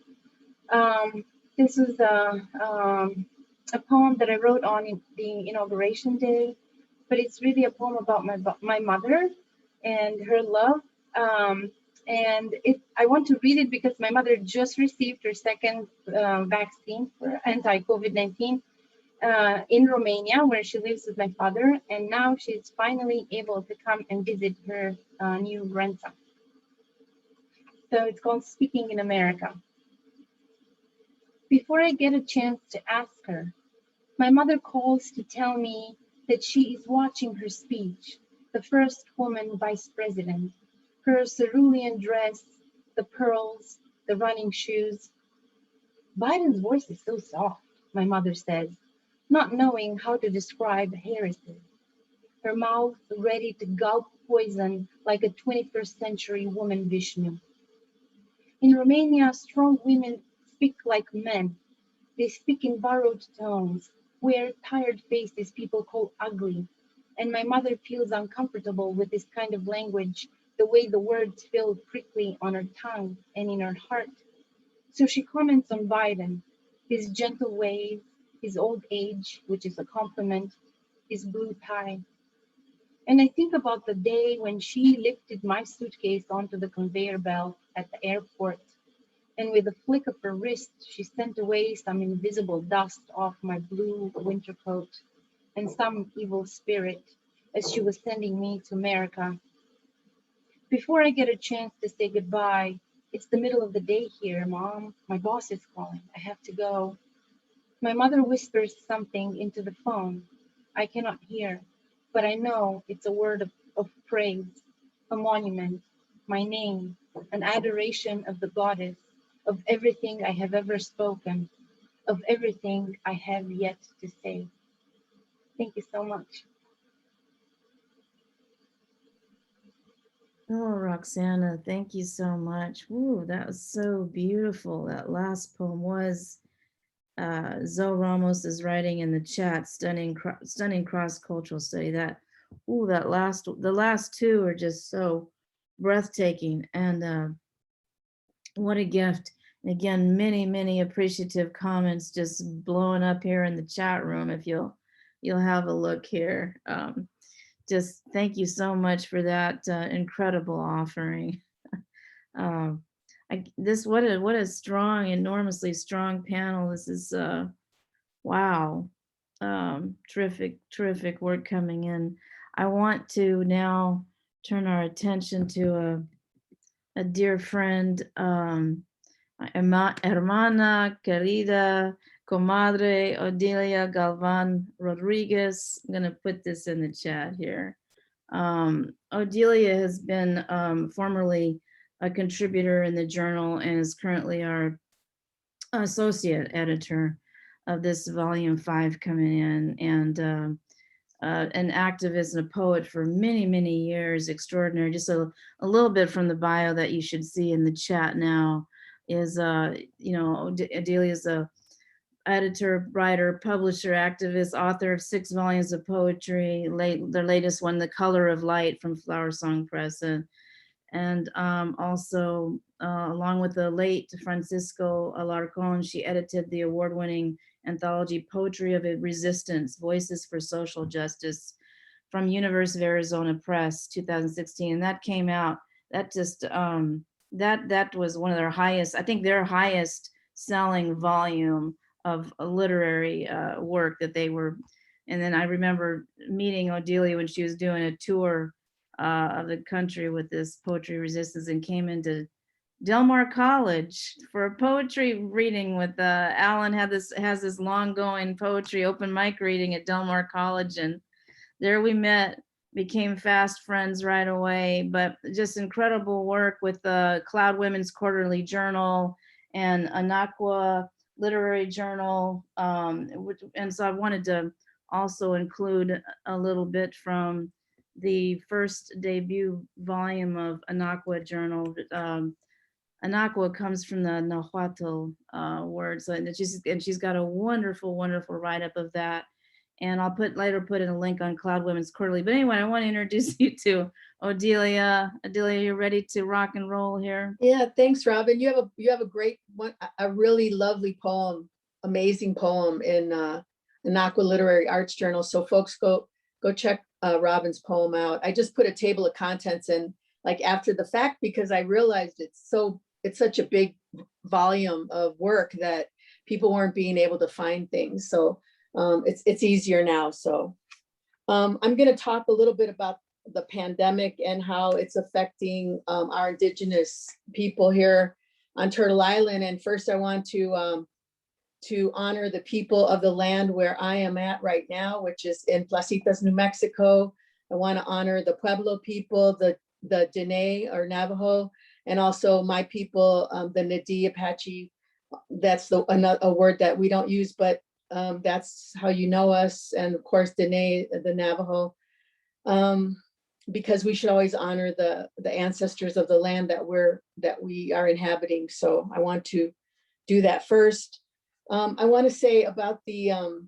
This was a poem that I wrote on the inauguration day, but it's really a poem about my mother and her love. And I want to read it because my mother just received her second vaccine for anti-COVID-19 in Romania, where she lives with my father, and now she's finally able to come and visit her new grandson. So it's called Speaking in America. Before I get a chance to ask her, my mother calls to tell me that she is watching her speech, the first woman vice president, her cerulean dress, the pearls, the running shoes. Biden's voice is so soft, my mother says, not knowing how to describe Harris's. Her mouth ready to gulp poison like a 21st century woman Vishnu. In Romania, strong women speak like men. They speak in borrowed tones, wear tired faces people call ugly. And my mother feels uncomfortable with this kind of language, the way the words feel prickly on her tongue and in her heart. So she comments on Biden, his gentle ways, his old age, which is a compliment, his blue tie. And I think about the day when she lifted my suitcase onto the conveyor belt at the airport. And with a flick of her wrist, she sent away some invisible dust off my blue winter coat and some evil spirit as she was sending me to America. Before I get a chance to say goodbye, it's the middle of the day here, Mom. My boss is calling. I have to go. My mother whispers something into the phone. I cannot hear, but I know it's a word of praise, a monument, my name, an adoration of the goddess, of everything I have ever spoken, of everything I have yet to say. Thank you so much. Oh, Roxana, thank you so much. Ooh, that was so beautiful. That last poem was Zoe Ramos is writing in the chat, stunning cross-cultural study. That, ooh, the last two are just so breathtaking, and what a gift. And again, many appreciative comments just blowing up here in the chat room. If you'll have a look here. Just thank you so much for that incredible offering. Um, what a strong, enormously strong panel. This is wow. Terrific work coming in. I want to now turn our attention to a dear friend, hermana querida, comadre Odilia Galvan Rodríguez. I'm gonna put this in the chat here. Odilia has been formerly a contributor in the journal and is currently our associate editor of this volume 5 coming in, and an activist and a poet for many years. Extraordinary. Just a little bit from the bio that you should see in the chat now is Odilia is a editor, writer, publisher, activist, author of 6 volumes of poetry. Their latest one, The Color of Light, from Flower Song Press, and also along with the late Francisco Alarcón, she edited the award-winning anthology Poetry of Resistance: Voices for Social Justice from University of Arizona Press, 2016. And that came out, that just, that was one of their highest, I think their highest selling volume of a literary work that they were. And then I remember meeting Odilia when she was doing a tour of the country with this Poetry Resistance, and came into Del Mar College for a poetry reading with Alan has this long going poetry open mic reading at Del Mar College, and there we met, became fast friends right away. But just incredible work with the Cloud Women's Quarterly Journal and Anakwa Literary Journal, and so I wanted to also include a little bit from the first debut volume of Anakwa Journal. Anakwa comes from the Nahuatl words, and she's got a wonderful write-up of that. And I'll later put in a link on Cloud Women's Quarterly. But anyway, I want to introduce you to Odilia. Odilia, you ready to rock and roll here? Yeah, thanks, Robin. You have a great one, a really lovely poem, amazing poem in Aqua Literary Arts Journal. So folks, go check Robin's poem out. I just put a table of contents in like after the fact because I realized it's such a big volume of work that people weren't being able to find things. So it's easier now. So I'm going to talk a little bit about the pandemic and how it's affecting our indigenous people here on Turtle Island. And first I want to honor the people of the land where I am at right now, which is in Placitas, New Mexico. I want to honor the Pueblo people, the Dene or Navajo, and also my people, the Nadi Apache. That's a word that we don't use, but that's how you know us. And of course, Dene, the Navajo. Because we should always honor the ancestors of the land that we are inhabiting. So I want to do that first. I want to say about the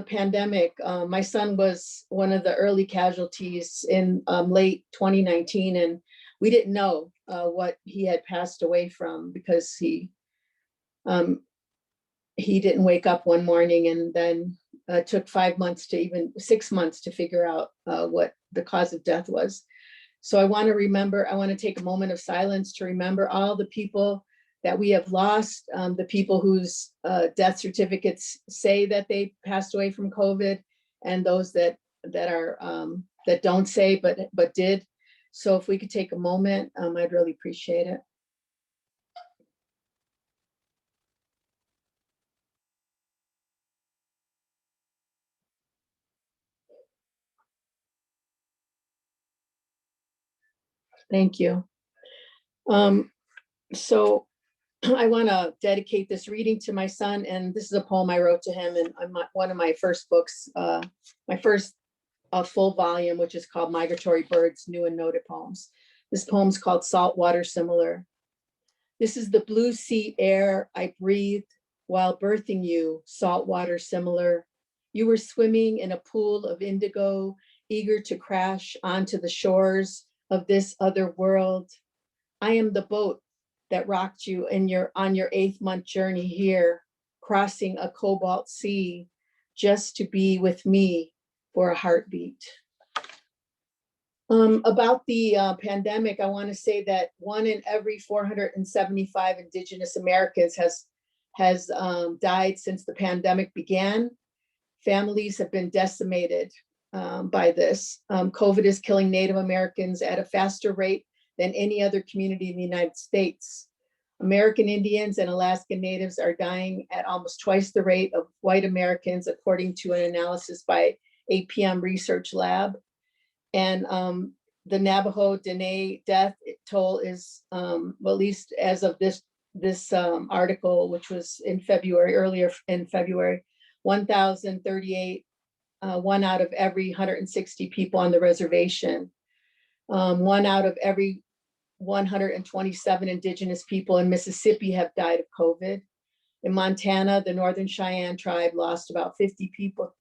pandemic. My son was one of the early casualties in late 2019, and we didn't know what he had passed away from because he didn't wake up one morning, and then took 5 months to even 6 months to figure out what the cause of death was. So I want to take a moment of silence to remember all the people that we have lost, the people whose death certificates say that they passed away from COVID, and those that don't say but did. So if we could take a moment, I'd really appreciate it. Thank you. So I want to dedicate this reading to my son, and this is a poem I wrote to him in one of my first books, my first full volume, which is called Migratory Birds, New and Noted Poems. This poem is called Saltwater Similar. This is the blue sea air I breathed while birthing you, saltwater similar. You were swimming in a pool of indigo, eager to crash onto the shores of this other world. I am the boat that rocked you on your 8th-month journey here, crossing a cobalt sea, just to be with me for a heartbeat. About the pandemic, I want to say that 1 in every 475 Indigenous Americans has died since the pandemic began. Families have been decimated by this. COVID is killing Native Americans at a faster rate than any other community in the United States. American Indians and Alaskan Natives are dying at almost twice the rate of white Americans, according to an analysis by APM Research Lab. And the Navajo Dene death toll is, well, at least as of this article, which was in February, earlier in February, 1,038, 1 out of every 160 people on the reservation. 1 out of every 127 Indigenous people in Mississippi have died of COVID. In Montana, the Northern Cheyenne tribe lost about 50 people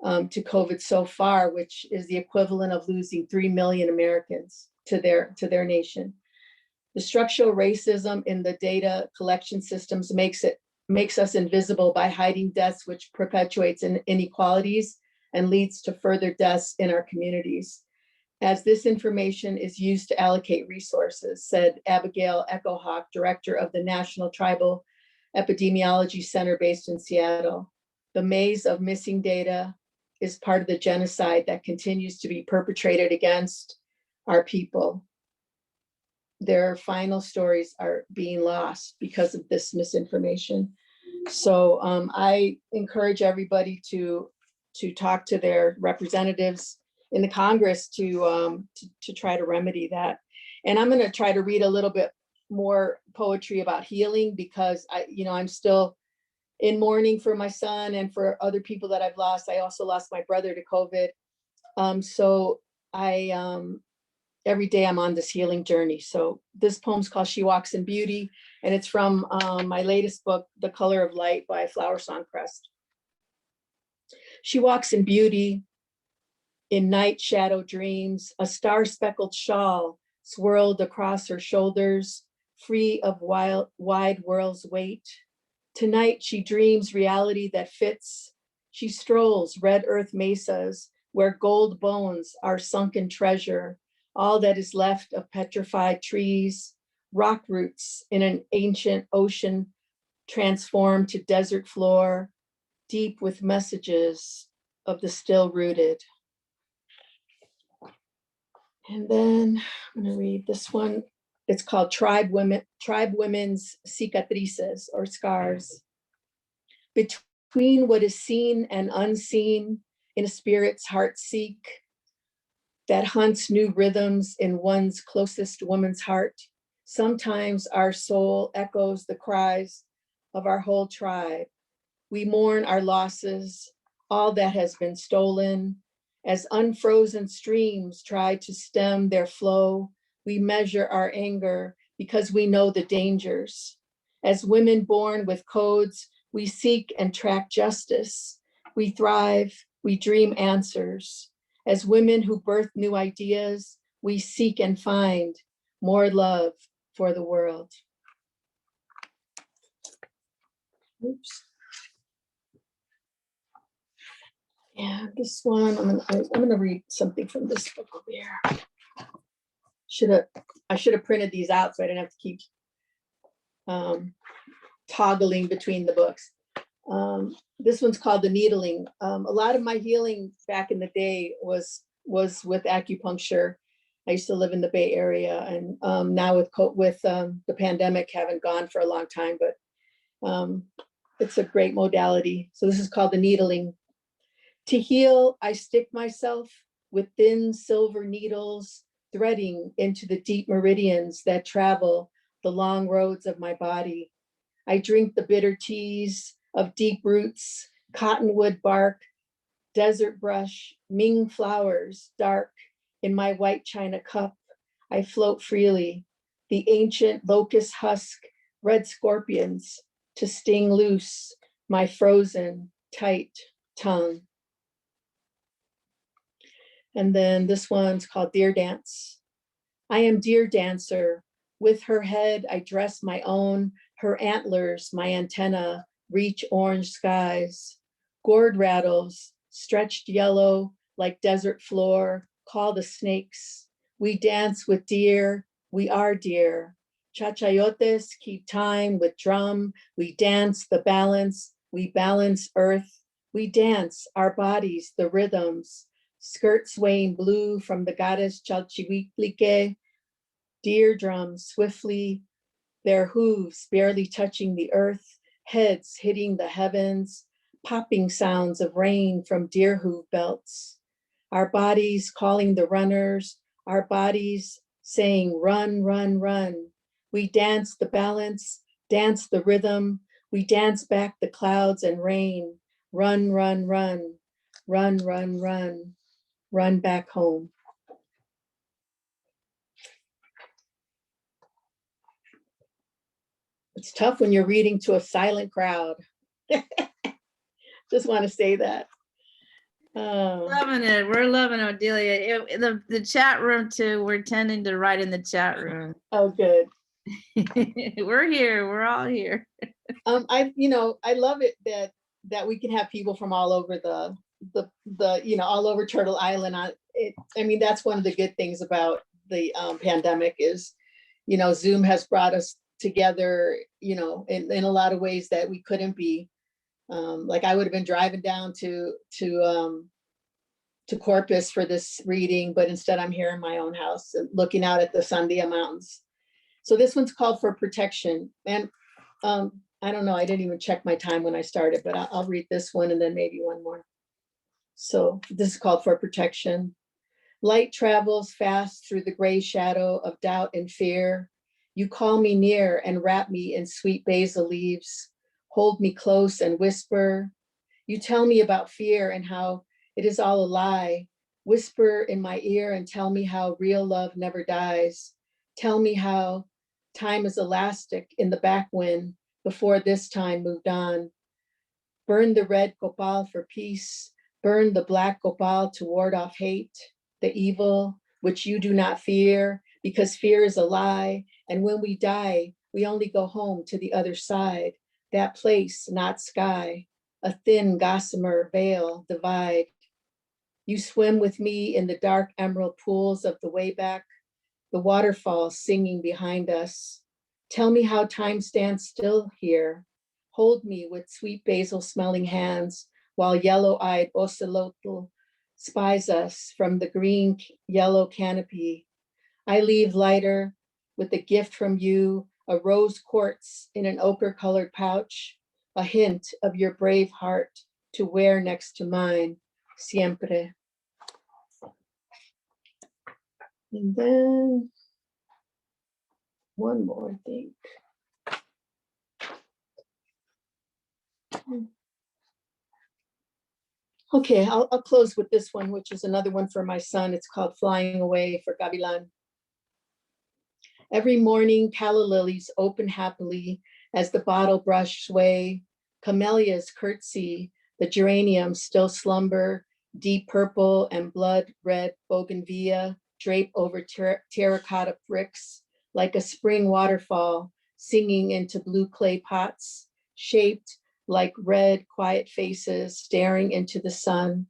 to COVID so far, which is the equivalent of losing 3 million Americans to their nation. The structural racism in the data collection systems makes us invisible by hiding deaths, which perpetuates inequalities and leads to further deaths in our communities. As this information is used to allocate resources, said Abigail Echohawk, director of the National Tribal Epidemiology Center based in Seattle. The maze of missing data is part of the genocide that continues to be perpetrated against our people. Their final stories are being lost because of this misinformation. So I encourage everybody to talk to their representatives in the Congress to try to remedy that. And I'm going to try to read a little bit more poetry about healing, because I'm still in mourning for my son and for other people that I've lost. I also lost my brother to COVID. So I every day I'm on this healing journey. So this poem's called She Walks in Beauty, and it's from my latest book, The Color of Light by Flower Song Crest. She walks in beauty, in night shadow dreams, a star-speckled shawl swirled across her shoulders, free of wide world's weight. Tonight she dreams reality that fits. She strolls red earth mesas where gold bones are sunken treasure, all that is left of petrified trees, rock roots in an ancient ocean transformed to desert floor, deep with messages of the still rooted. And then I'm gonna read this one. It's called Tribe Women's Cicatrices or Scars. Between what is seen and unseen in a spirit's heart seek that hunts new rhythms in one's closest woman's heart. Sometimes our soul echoes the cries of our whole tribe. We mourn our losses, all that has been stolen. As unfrozen streams try to stem their flow, we measure our anger because we know the dangers. As women born with codes, we seek and track justice. We thrive, we dream answers. As women who birth new ideas, we seek and find more love for the world. Oops. Yeah, this one, I'm gonna read something from this book over here. I should have printed these out so I didn't have to keep toggling between the books. This one's called The Needling. A lot of my healing back in the day was with acupuncture. I used to live in the Bay Area, and now with the pandemic, haven't gone for a long time, but it's a great modality. So this is called The Needling. To heal, I stick myself with thin silver needles, threading into the deep meridians that travel the long roads of my body. I drink the bitter teas of deep roots, cottonwood bark, desert brush, Ming flowers, dark in my white china cup. I float freely, the ancient locust husk, red scorpions to sting loose my frozen, tight tongue. And then this one's called Deer Dance. I am deer dancer. With her head, I dress my own, her antlers, my antenna, reach orange skies. Gourd rattles, stretched yellow like desert floor, call the snakes. We dance with deer, we are deer. Chachayotes keep time with drum. We dance the balance, we balance earth. We dance our bodies, the rhythms. Skirt swaying blue from the goddess Chalchihuitlique. Deer drums swiftly, their hooves barely touching the earth, heads hitting the heavens, popping sounds of rain from deer hoof belts. Our bodies calling the runners, our bodies saying run, run, run. We dance the balance, dance the rhythm. We dance back the clouds and rain. Run, run, run, run, run, run. Run back home. It's tough when you're reading to a silent crowd. Just want to say that. Loving it. We're loving Odilia. The chat room too. We're tending to write in the chat room. Oh, good. We're here. We're all here. I love it that we can have people from all over the all over Turtle Island. I mean, that's one of the good things about the pandemic is, Zoom has brought us together, in a lot of ways that we couldn't be. Like I would have been driving down to Corpus for this reading, but instead I'm here in my own house looking out at the Sandia Mountains. So this one's called For Protection. And I don't know, I didn't even check my time when I started, but I'll read this one and then maybe one more. So this is called For Protection. Light travels fast through the gray shadow of doubt and fear. You call me near and wrap me in sweet basil leaves. Hold me close and whisper. You tell me about fear and how it is all a lie. Whisper in my ear and tell me how real love never dies. Tell me how time is elastic in the backwind before this time moved on. Burn the red copal for peace. Burn the black copal to ward off hate, the evil which you do not fear, because fear is a lie. And when we die, we only go home to the other side, that place, not sky, a thin gossamer veil divide. You swim with me in the dark emerald pools of the way back, the waterfalls singing behind us. Tell me how time stands still here. Hold me with sweet basil smelling hands while yellow-eyed ocelotl spies us from the green yellow canopy. I leave lighter with a gift from you, a rose quartz in an ochre-colored pouch, a hint of your brave heart to wear next to mine, siempre. And then one more, I think. Okay, I'll close with this one, which is another one for my son. It's called Flying Away for Gavilan. Every morning, calla lilies open happily as the bottle brush sway. Camellias curtsy, the geraniums still slumber, deep purple and blood red bougainvillea drape over terracotta bricks like a spring waterfall singing into blue clay pots, shaped like red, quiet faces staring into the sun.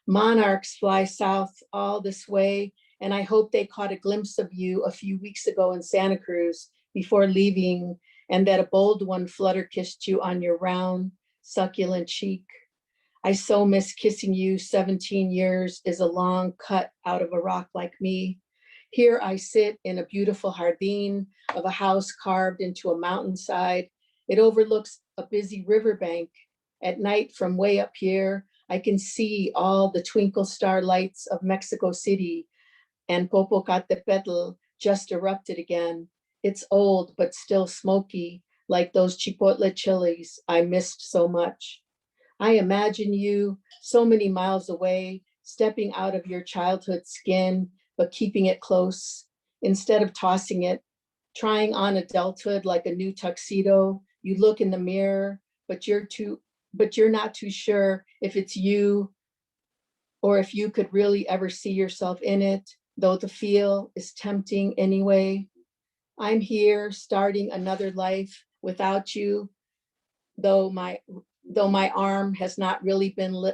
Monarchs fly south all this way, and I hope they caught a glimpse of you a few weeks ago in Santa Cruz before leaving, and that a bold one flutter kissed you on your round, succulent cheek. I so miss kissing you. 17 years is a long cut out of a rock like me. Here I sit in a beautiful jardín of a house carved into a mountainside. It overlooks a busy riverbank. At night from way up here, I can see all the twinkle star lights of Mexico City, and Popocatépetl just erupted again. It's old, but still smoky, like those chipotle chilies I missed so much. I imagine you so many miles away, stepping out of your childhood skin, but keeping it close. Instead of tossing it, trying on adulthood like a new tuxedo, you look in the mirror, but you're not too sure if it's you or if you could really ever see yourself in it, though the feel is tempting anyway. I'm here starting another life without you, though my arm has not really been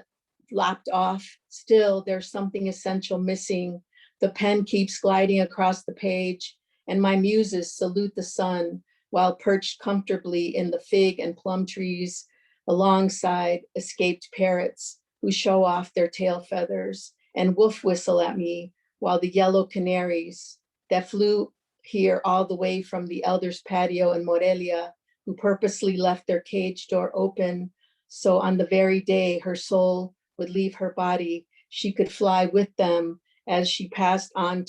lopped off. Still, there's something essential missing. The pen keeps gliding across the page, and my muses salute the sun while perched comfortably in the fig and plum trees alongside escaped parrots who show off their tail feathers and woof whistle at me, while the yellow canaries that flew here all the way from the elders' patio in Morelia, who purposely left their cage door open, so on the very day her soul would leave her body, she could fly with them as she passed on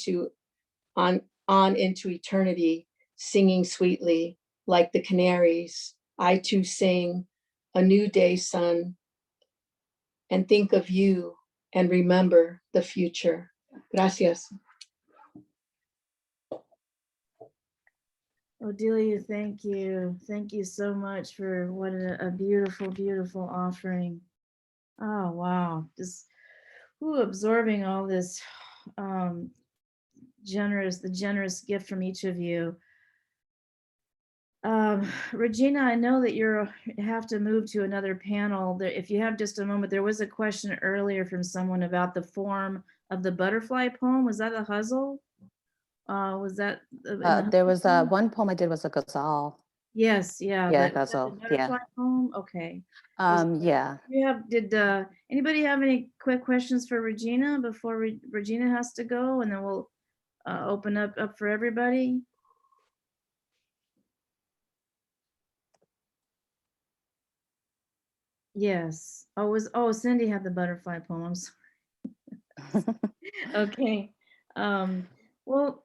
into eternity, singing sweetly like the canaries. I too sing a new day, sun, and think of you and remember the future. Gracias. Odilia, thank you. Thank you so much for what a beautiful, beautiful offering. Oh, wow. Just absorbing all this the generous gift from each of you. Regina, I know that you have to move to another panel. If you have just a moment, there was a question earlier from someone about the form of the butterfly poem. Was that a Huzzle? Was that? There was one poem I did was a ghazal. Yes, yeah. Yeah, but was that the ghazal, butterfly poem? Okay. Yeah. Did anybody have any quick questions for Regina before Regina has to go, and then we'll open up for everybody? Yes. Cindy had the butterfly poem. I'm sorry. Okay. Well,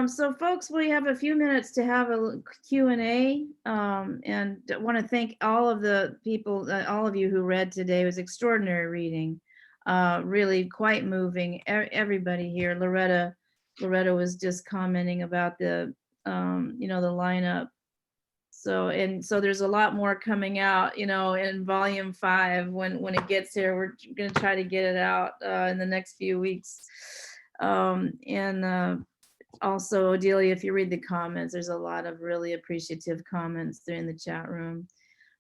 so folks, we have a few minutes to have a Q&A, and want to thank all of the people, all of you who read today. It was extraordinary reading, really quite moving. Everybody here, Loretta was just commenting about the, the lineup. So, and so there's a lot more coming out, in volume 5 when it gets here. We're going to try to get it out in the next few weeks. And also, Odilia, if you read the comments, there's a lot of really appreciative comments there in the chat room.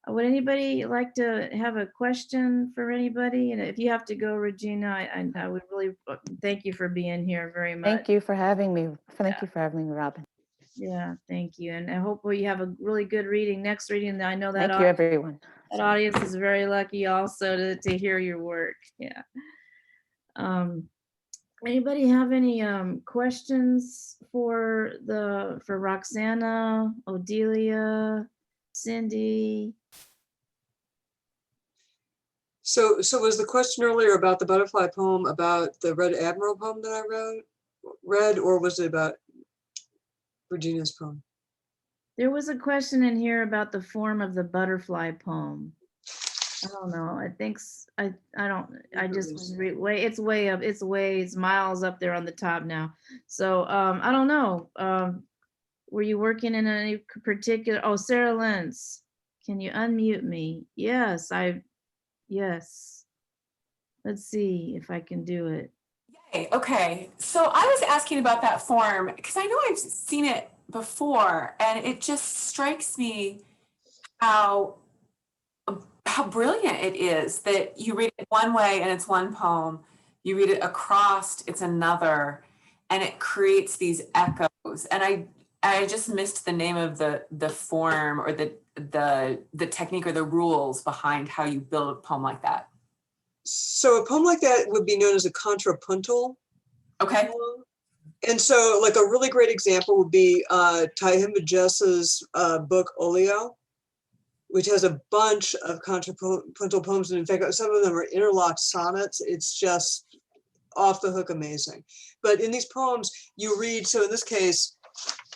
Would anybody like to have a question for anybody? And if you have to go, Regina, I would really thank you for being here very much. Thank you for having me. Thank you for having me, Robin. Yeah, thank you. And I hope you have a really good reading, next reading. I know that Thank you, everyone. that audience is very lucky also to hear your work. Yeah. Anybody have any questions for Roxana, Odilia, Cindy? So was the question earlier about the butterfly poem about the Red Admiral poem that I read, or was it about Regina's poem? There was a question in here about the form of the butterfly poem. I don't know. I think I just was it's way up. It's miles up there on the top now. So I don't know. Were you working in any particular? Oh, Sarah Lentz, can you unmute me? Yes, yes. Let's see if I can do it. Yay, okay. So I was asking about that form because I know I've seen it before, and it just strikes me how brilliant it is that you read it one way and it's one poem, you read it across, it's another, and it creates these echoes. And I just missed the name of the form or the technique or the rules behind how you build a poem like that. So a poem like that would be known as a contrapuntal. Okay. Poem. And so like a really great example would be Tahimba Jessa's book Odilia, which has a bunch of contrapuntal poems. And in fact, some of them are interlocked sonnets. It's just off the hook amazing. But in these poems you read, so in this case,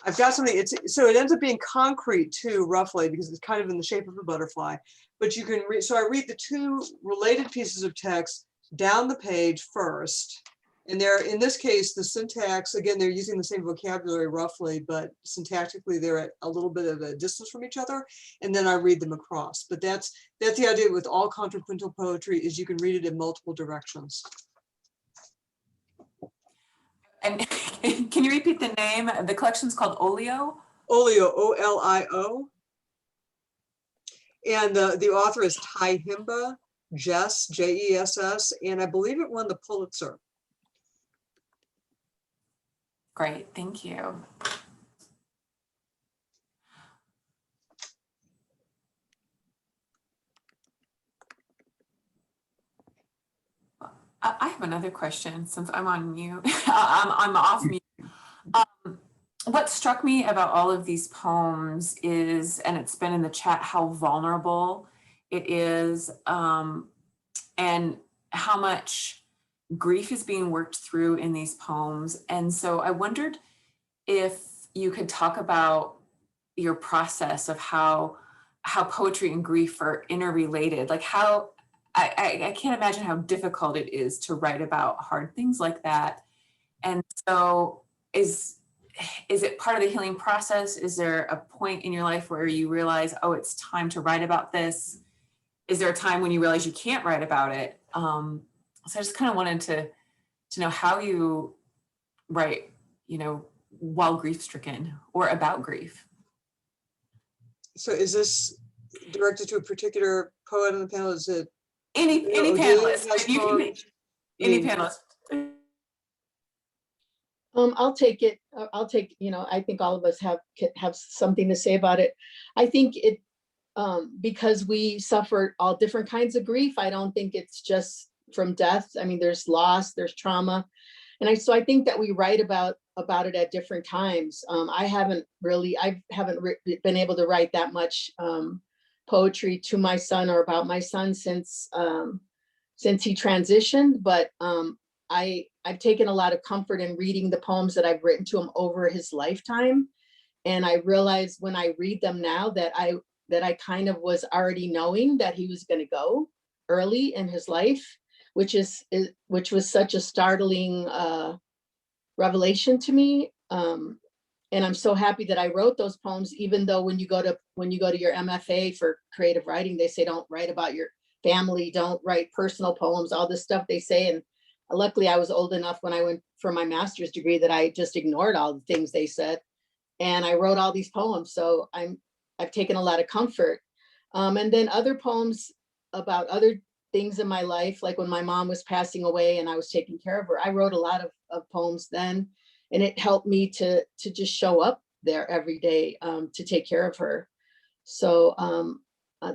I've got something, so it ends up being concrete too, roughly, because it's kind of in the shape of a butterfly. But you can read, so I read the two related pieces of text down the page first. And they're, in this case, the syntax, again, they're using the same vocabulary roughly, but syntactically they're at a little bit of a distance from each other. And then I read them across. But that's the idea with all contrapuntal poetry, is you can read it in multiple directions. And can you repeat the name? The collection's called Olio? Olio, O-L-I-O. And the author is Tahimba Jess, J-E-S-S, and I believe it won the Pulitzer. Great, thank you. I have another question since I'm on mute. I'm off mute. What struck me about all of these poems is, and it's been in the chat, how vulnerable it is, and how much grief is being worked through in these poems. And so I wondered if you could talk about your process of how poetry and grief are interrelated, like how I can't imagine how difficult it is to write about hard things like that. And so is it part of the healing process? Is there a point in your life where you realize, oh, it's time to write about this? Is there a time when you realize you can't write about it? So I just kind of wanted to know how you write, while grief-stricken or about grief. So is this directed to a particular poet on the panel? Is it any panelist? Any panelist. I'll take it. I'll take, I think all of us have something to say about it. I think it, because we suffer all different kinds of grief, I don't think it's just from death. I mean, there's loss, there's trauma. And so I think that we write about it at different times. I haven't been able to write that much poetry to my son or about my son since he transitioned, but I've taken a lot of comfort in reading the poems that I've written to him over his lifetime. And I realize when I read them now that I kind of was already knowing that he was going to go early in his life, which was such a startling revelation to me. I'm so happy that I wrote those poems, even though when you go to your MFA for creative writing, they say don't write about your family, don't write personal poems, all this stuff they say. And luckily I was old enough when I went for my master's degree that I just ignored all the things they said. And I wrote all these poems. So I've taken a lot of comfort. And then other poems about other things in my life, like when my mom was passing away and I was taking care of her, I wrote a lot of poems then, and it helped me to just show up there every day to take care of her. So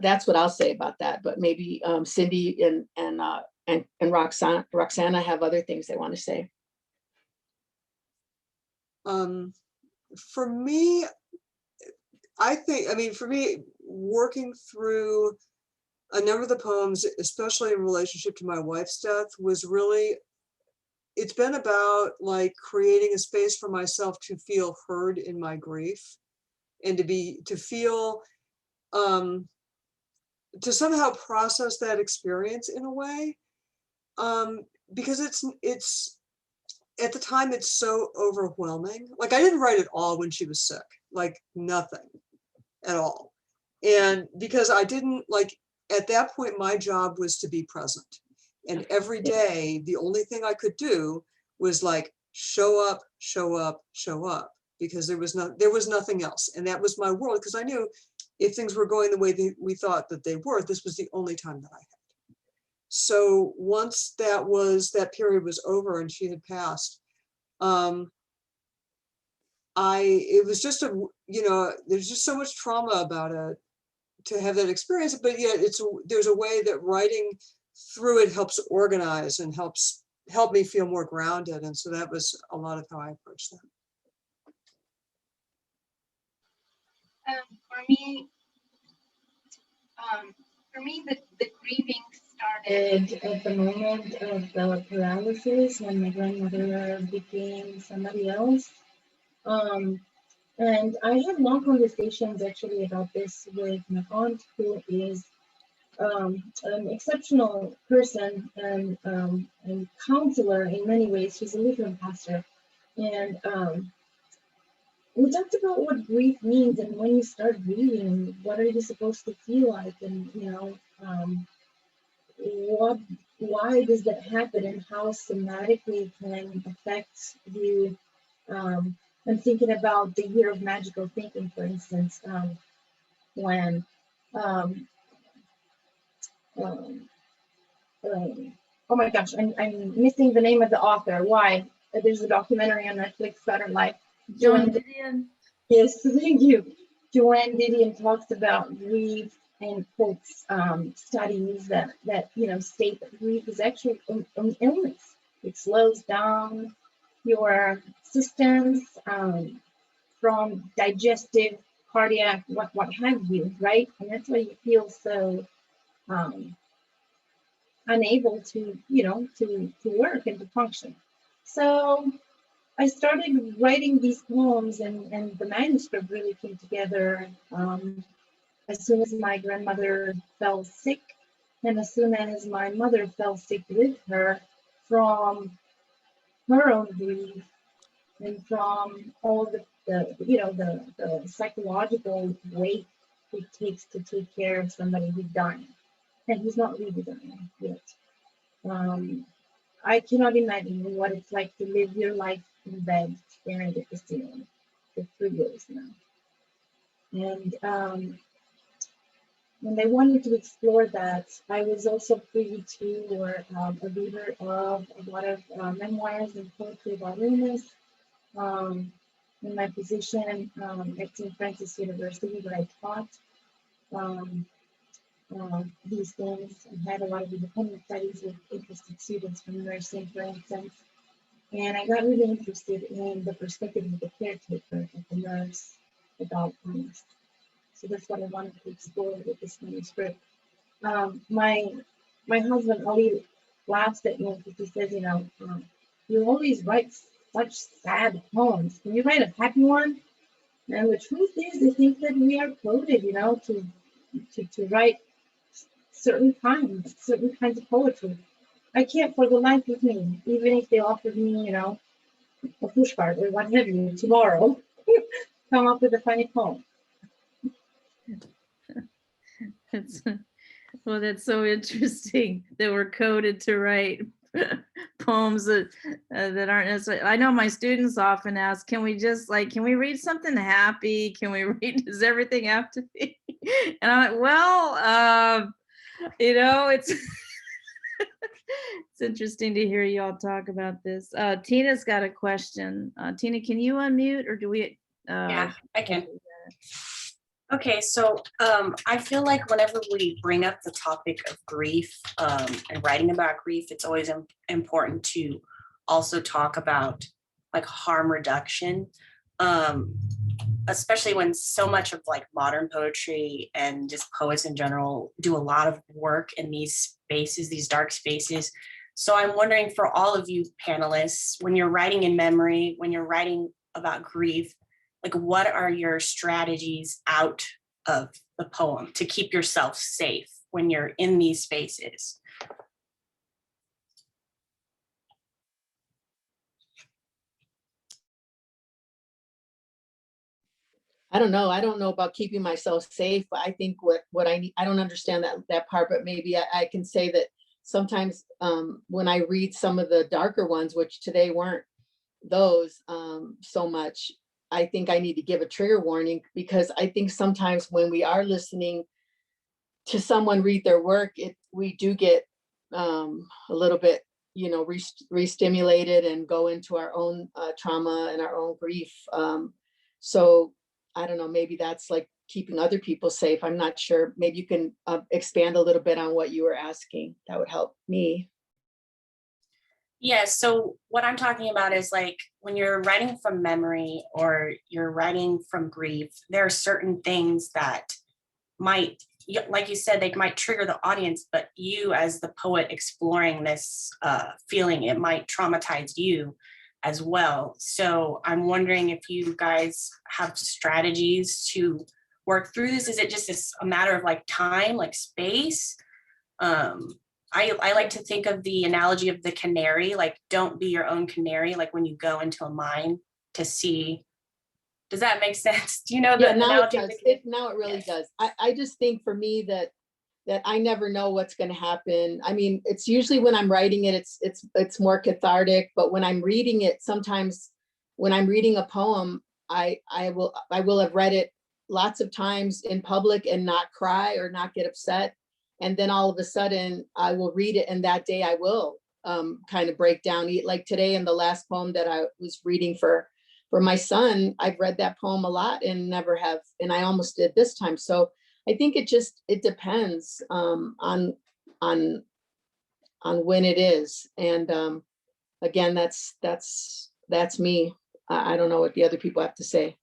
that's what I'll say about that. But maybe Cindy and Roxana have other things they want to say. For me, for me, working through a number of the poems, especially in relationship to my wife's death, was really, it's been about like creating a space for myself to feel heard in my grief, and to feel, to somehow process that experience in a way, because it's at the time it's so overwhelming. Like I didn't write at all when she was sick, like nothing at all. And because I didn't, like, at that point, my job was to be present. And every day, the only thing I could do was like, show up, show up, show up, because there was nothing else. And that was my world, because I knew if things were going the way that we thought that they were, this was the only time that I had. So once that period was over and she had passed, it was just there's just so much trauma about it to have that experience, but yet there's a way that writing through it helps organize and help me feel more grounded. And so that was a lot of how I approached that. For me, the grieving started at the moment of the paralysis when my grandmother became somebody else. And I had long conversations actually about this with my aunt, who is an exceptional person and counselor in many ways. She's a Lutheran pastor. And we talked about what grief means, and when you start grieving, what are you supposed to feel like, and why does that happen, and how somatically it can affect you. I'm thinking about the year of magical thinking, for instance, when oh my gosh, I'm missing the name of the author. Why? There's a documentary on Netflix about her life. Joan Didion. Yes, thank you. Joanne Didion talks about grief and quotes studies that state that grief is actually an illness. It slows down your systems from digestive, cardiac, what have you, right? And that's why you feel so unable to work and to function. So I started writing these poems, and the manuscript really came together as soon as my grandmother fell sick, and as soon as my mother fell sick with her, from her own grief and from all the psychological weight it takes to take care of somebody who's dying, and he's not really dying yet. I cannot imagine what it's like to live your life in bed staring at the ceiling for 3 years now. And when I wanted to explore that, I was also privy to, or a reader of a lot of memoirs and poetry about illness. In my position at St. Francis University, where I taught these things, and had a lot of independent studies with interested students from nursing, for instance. And I got really interested in the perspective of the caretaker, of the nurse, about illness. So that's what I wanted to explore with this manuscript. My husband Ali laughs at me because he says, you always write such sad poems. Can you write a happy one? And the truth is, I think that we are coded, to write certain kinds of poetry. I can't for the life of me, even if they offered me, a pushcart or what have you tomorrow. come up with a funny poem. It's, well, that's so interesting that we're coded to write poems that aren't necessarily. I know my students often ask, can we just like, can we read something happy? Can we read, does everything have to be? And I'm like, well, you know, it's it's interesting to hear you all talk about this. Tina's got a question. Tina, can you unmute, or do we? Yeah, I can. Okay, so I feel like whenever we bring up the topic of grief and writing about grief, it's always important to also talk about like harm reduction, especially when so much of like modern poetry and just poets in general do a lot of work in these spaces, these dark spaces. So I'm wondering, for all of you panelists, when you're writing in memory, when you're writing about grief, like what are your strategies out of the poem to keep yourself safe when you're in these spaces? I don't know. I don't know about keeping myself safe, but I think what I need, I don't understand that part, but maybe I can say that sometimes when I read some of the darker ones, which today weren't those so much, I think I need to give a trigger warning, because I think sometimes when we are listening to someone read their work, we do get a little bit, you know, re-stimulated and go into our own trauma and our own grief. So I don't know, maybe that's like keeping other people safe. I'm not sure. Maybe you can expand a little bit on what you were asking. That would help me. Yeah, so what I'm talking about is like when you're writing from memory or you're writing from grief, there are certain things that might, like you said, they might trigger the audience, but you as the poet exploring this feeling, it might traumatize you as well. So I'm wondering if you guys have strategies to work through this. Is it just a matter of like time, like space? I like to think of the analogy of the canary, like don't be your own canary, like when you go into a mine to see. Does that make sense? Do you know the Yeah, now it analogy? does. Now it really does. I just think for me that I never know what's going to happen. I mean, it's usually when I'm writing it, it's more cathartic, but when I'm reading it, sometimes when I'm reading a poem, I will have read it lots of times in public and not cry or not get upset. And then all of a sudden I will read it, and that day I will kind of break down. Like today in the last poem that I was reading for my son, I've read that poem a lot and never have, and I almost did this time. So I think it depends on when it is. And again, that's me. I don't know what the other people have to say.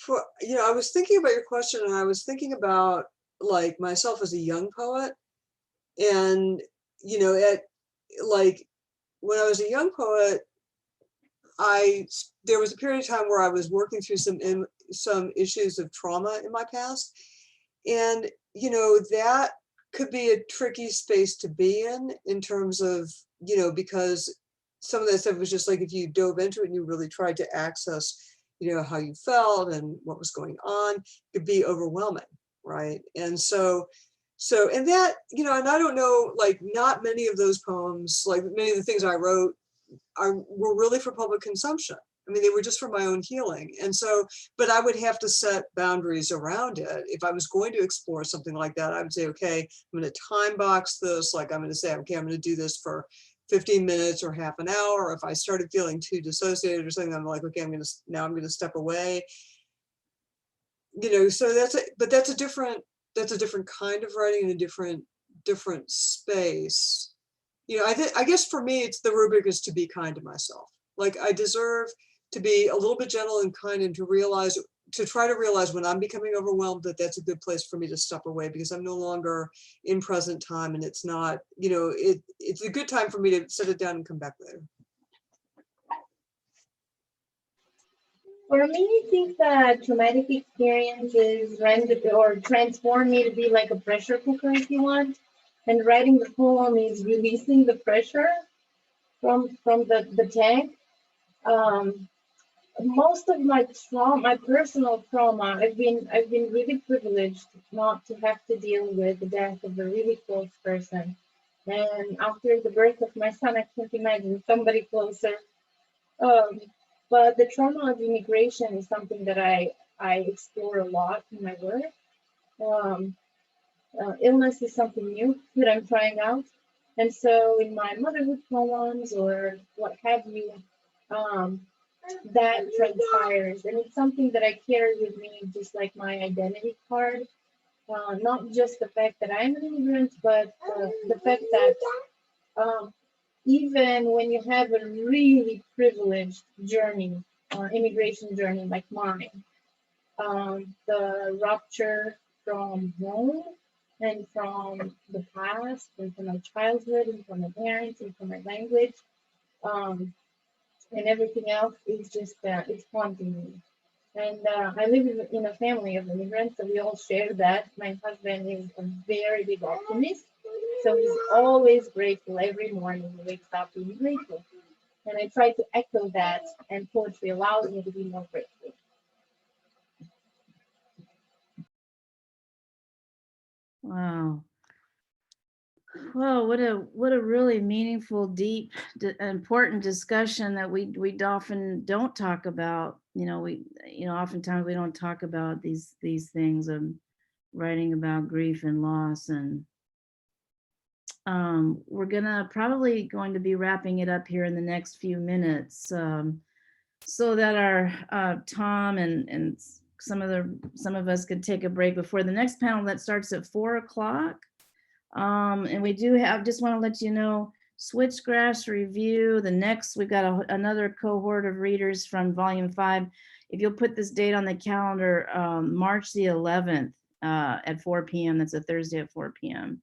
I was thinking about your question, and I was thinking about like myself as a young poet, and when I was a young poet, there was a period of time where I was working through some issues of trauma in my past, and that could be a tricky space to be in terms of because some of that stuff was just like, if you dove into it and you really tried to access how you felt and what was going on, it could be overwhelming, right? And so and that and I don't know, like not many of those poems, like many of the things I wrote were really for public consumption. I mean, they were just for my own healing. And so, but I would have to set boundaries around it. If I was going to explore something like that, I would say, okay, I'm going to time box this. Like I'm going to say, okay, I'm going to do this for 15 minutes or half an hour. Or if I started feeling too dissociated or something, I'm like, okay, I'm going to step away. So that's a different kind of writing in a different space. I guess for me, it's the rubric is to be kind to myself. Like I deserve to be a little bit gentle and kind, and to try to realize when I'm becoming overwhelmed that that's a good place for me to step away, because I'm no longer in present time, and it's not, it's a good time for me to set it down and come back later. For me, I think that traumatic experiences rendered or transform me to be like a pressure cooker, if you want. And writing the poem is releasing the pressure from the tank. most of my trauma, my personal trauma, I've been really privileged not to have to deal with the death of a really close person. And after the birth of my son, I can't imagine somebody closer. Um, but the trauma of immigration is something that I explore a lot in my work. Um, Illness is something new that I'm trying out. And so in my motherhood poems or what have you, um, that transpires. And it's something that I carry with me, just like my identity card. Not just the fact that I'm an immigrant, but the fact that um, even when you have a really privileged journey, immigration journey like mine, the rupture from home and from the past and from my childhood and from my parents and from my language um, and everything else is just it's haunting me. And I live in a family of immigrants, so we all share that. My husband is a very big optimist, so he's always grateful every morning. He wakes up being grateful. And I try to echo that, and poetry allows me to be more grateful. Wow. Well, what a really meaningful, deep, important discussion that we often don't talk about. Oftentimes we don't talk about these things of writing about grief and loss. And we're probably going to be wrapping it up here in the next few minutes, so that our Tom and some of us could take a break before the next panel that starts at 4 o'clock. And we do have, just want to let you know, Switchgrass review. The next, we've got another cohort of readers from volume 5. If you'll put this date on the calendar, March the 11th at 4 p.m. That's a Thursday at 4 p.m.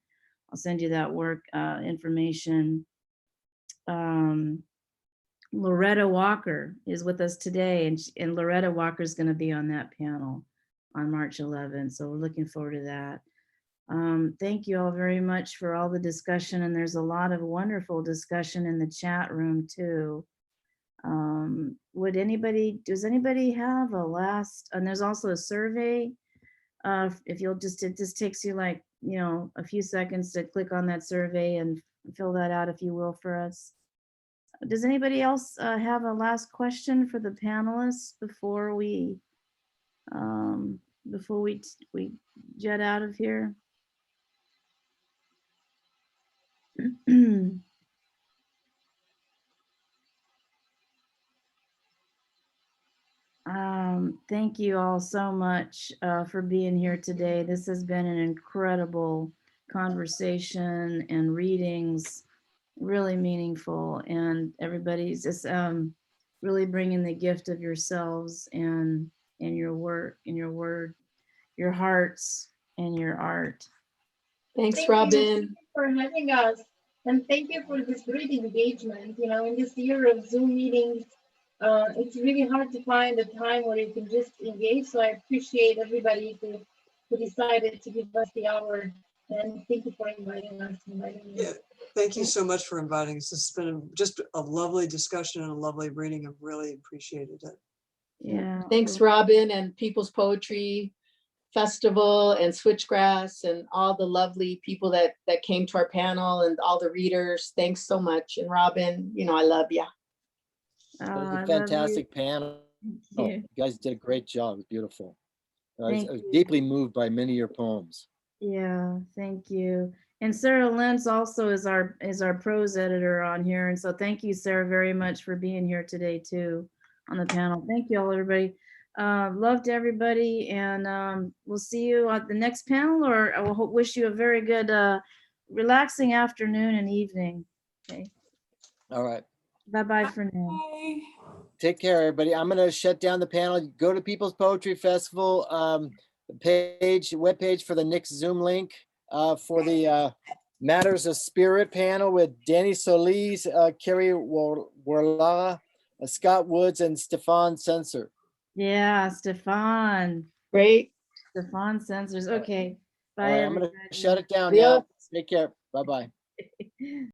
I'll send you that work information. Loretta Walker is with us today, and Loretta Walker is going to be on that panel on March 11th. So we're looking forward to that. Thank you all very much for all the discussion, and there's a lot of wonderful discussion in the chat room too. Does anybody have a last, and there's also a survey. If you'll it just takes you like, a few seconds to click on that survey and fill that out, if you will, for us. Does anybody else have a last question for the panelists before we jet out of here? Thank you all so much for being here today. This has been an incredible conversation and readings, really meaningful, and everybody's just really bringing the gift of yourselves and your work and your word, your hearts and your art. Thanks, Thank Robin. you for having us. And thank you for this great engagement. In this year of Zoom meetings, it's really hard to find a time where you can just engage. So I appreciate everybody who decided to give us the hour. And thank you for inviting us. Yeah, thank you so much for inviting us. It's been just a lovely discussion and a lovely reading. I've really appreciated it. Yeah. Thanks, Robin, and People's Poetry Festival and Switchgrass and all the lovely people that came to our panel and all the readers. Thanks so much. And Robin, I love you. It was a fantastic panel. You guys did a great job. It was beautiful. I was Thank you. deeply moved by many of your poems. Yeah, thank you. And Sarah Lentz also is our prose editor on here. And so thank you, Sarah, very much for being here today too on the panel. Thank you all, everybody. Love to everybody, and we'll see you at the next panel, or I will wish you a very good relaxing afternoon and evening. Okay. All right. Bye-bye for now. Bye. Take care, everybody. I'm going to shut down the panel. Go to People's Poetry Festival webpage for the next Zoom link for the Matters of Spirit panel with Danny Solis, Kerry Warla, Scott Woods, and Stefan Sensor. Yeah, Stefan. Great. Stefan Sensors. Okay. All Bye. right, I'm going to everybody. shut it down Yeah. now. Take care. Bye-bye.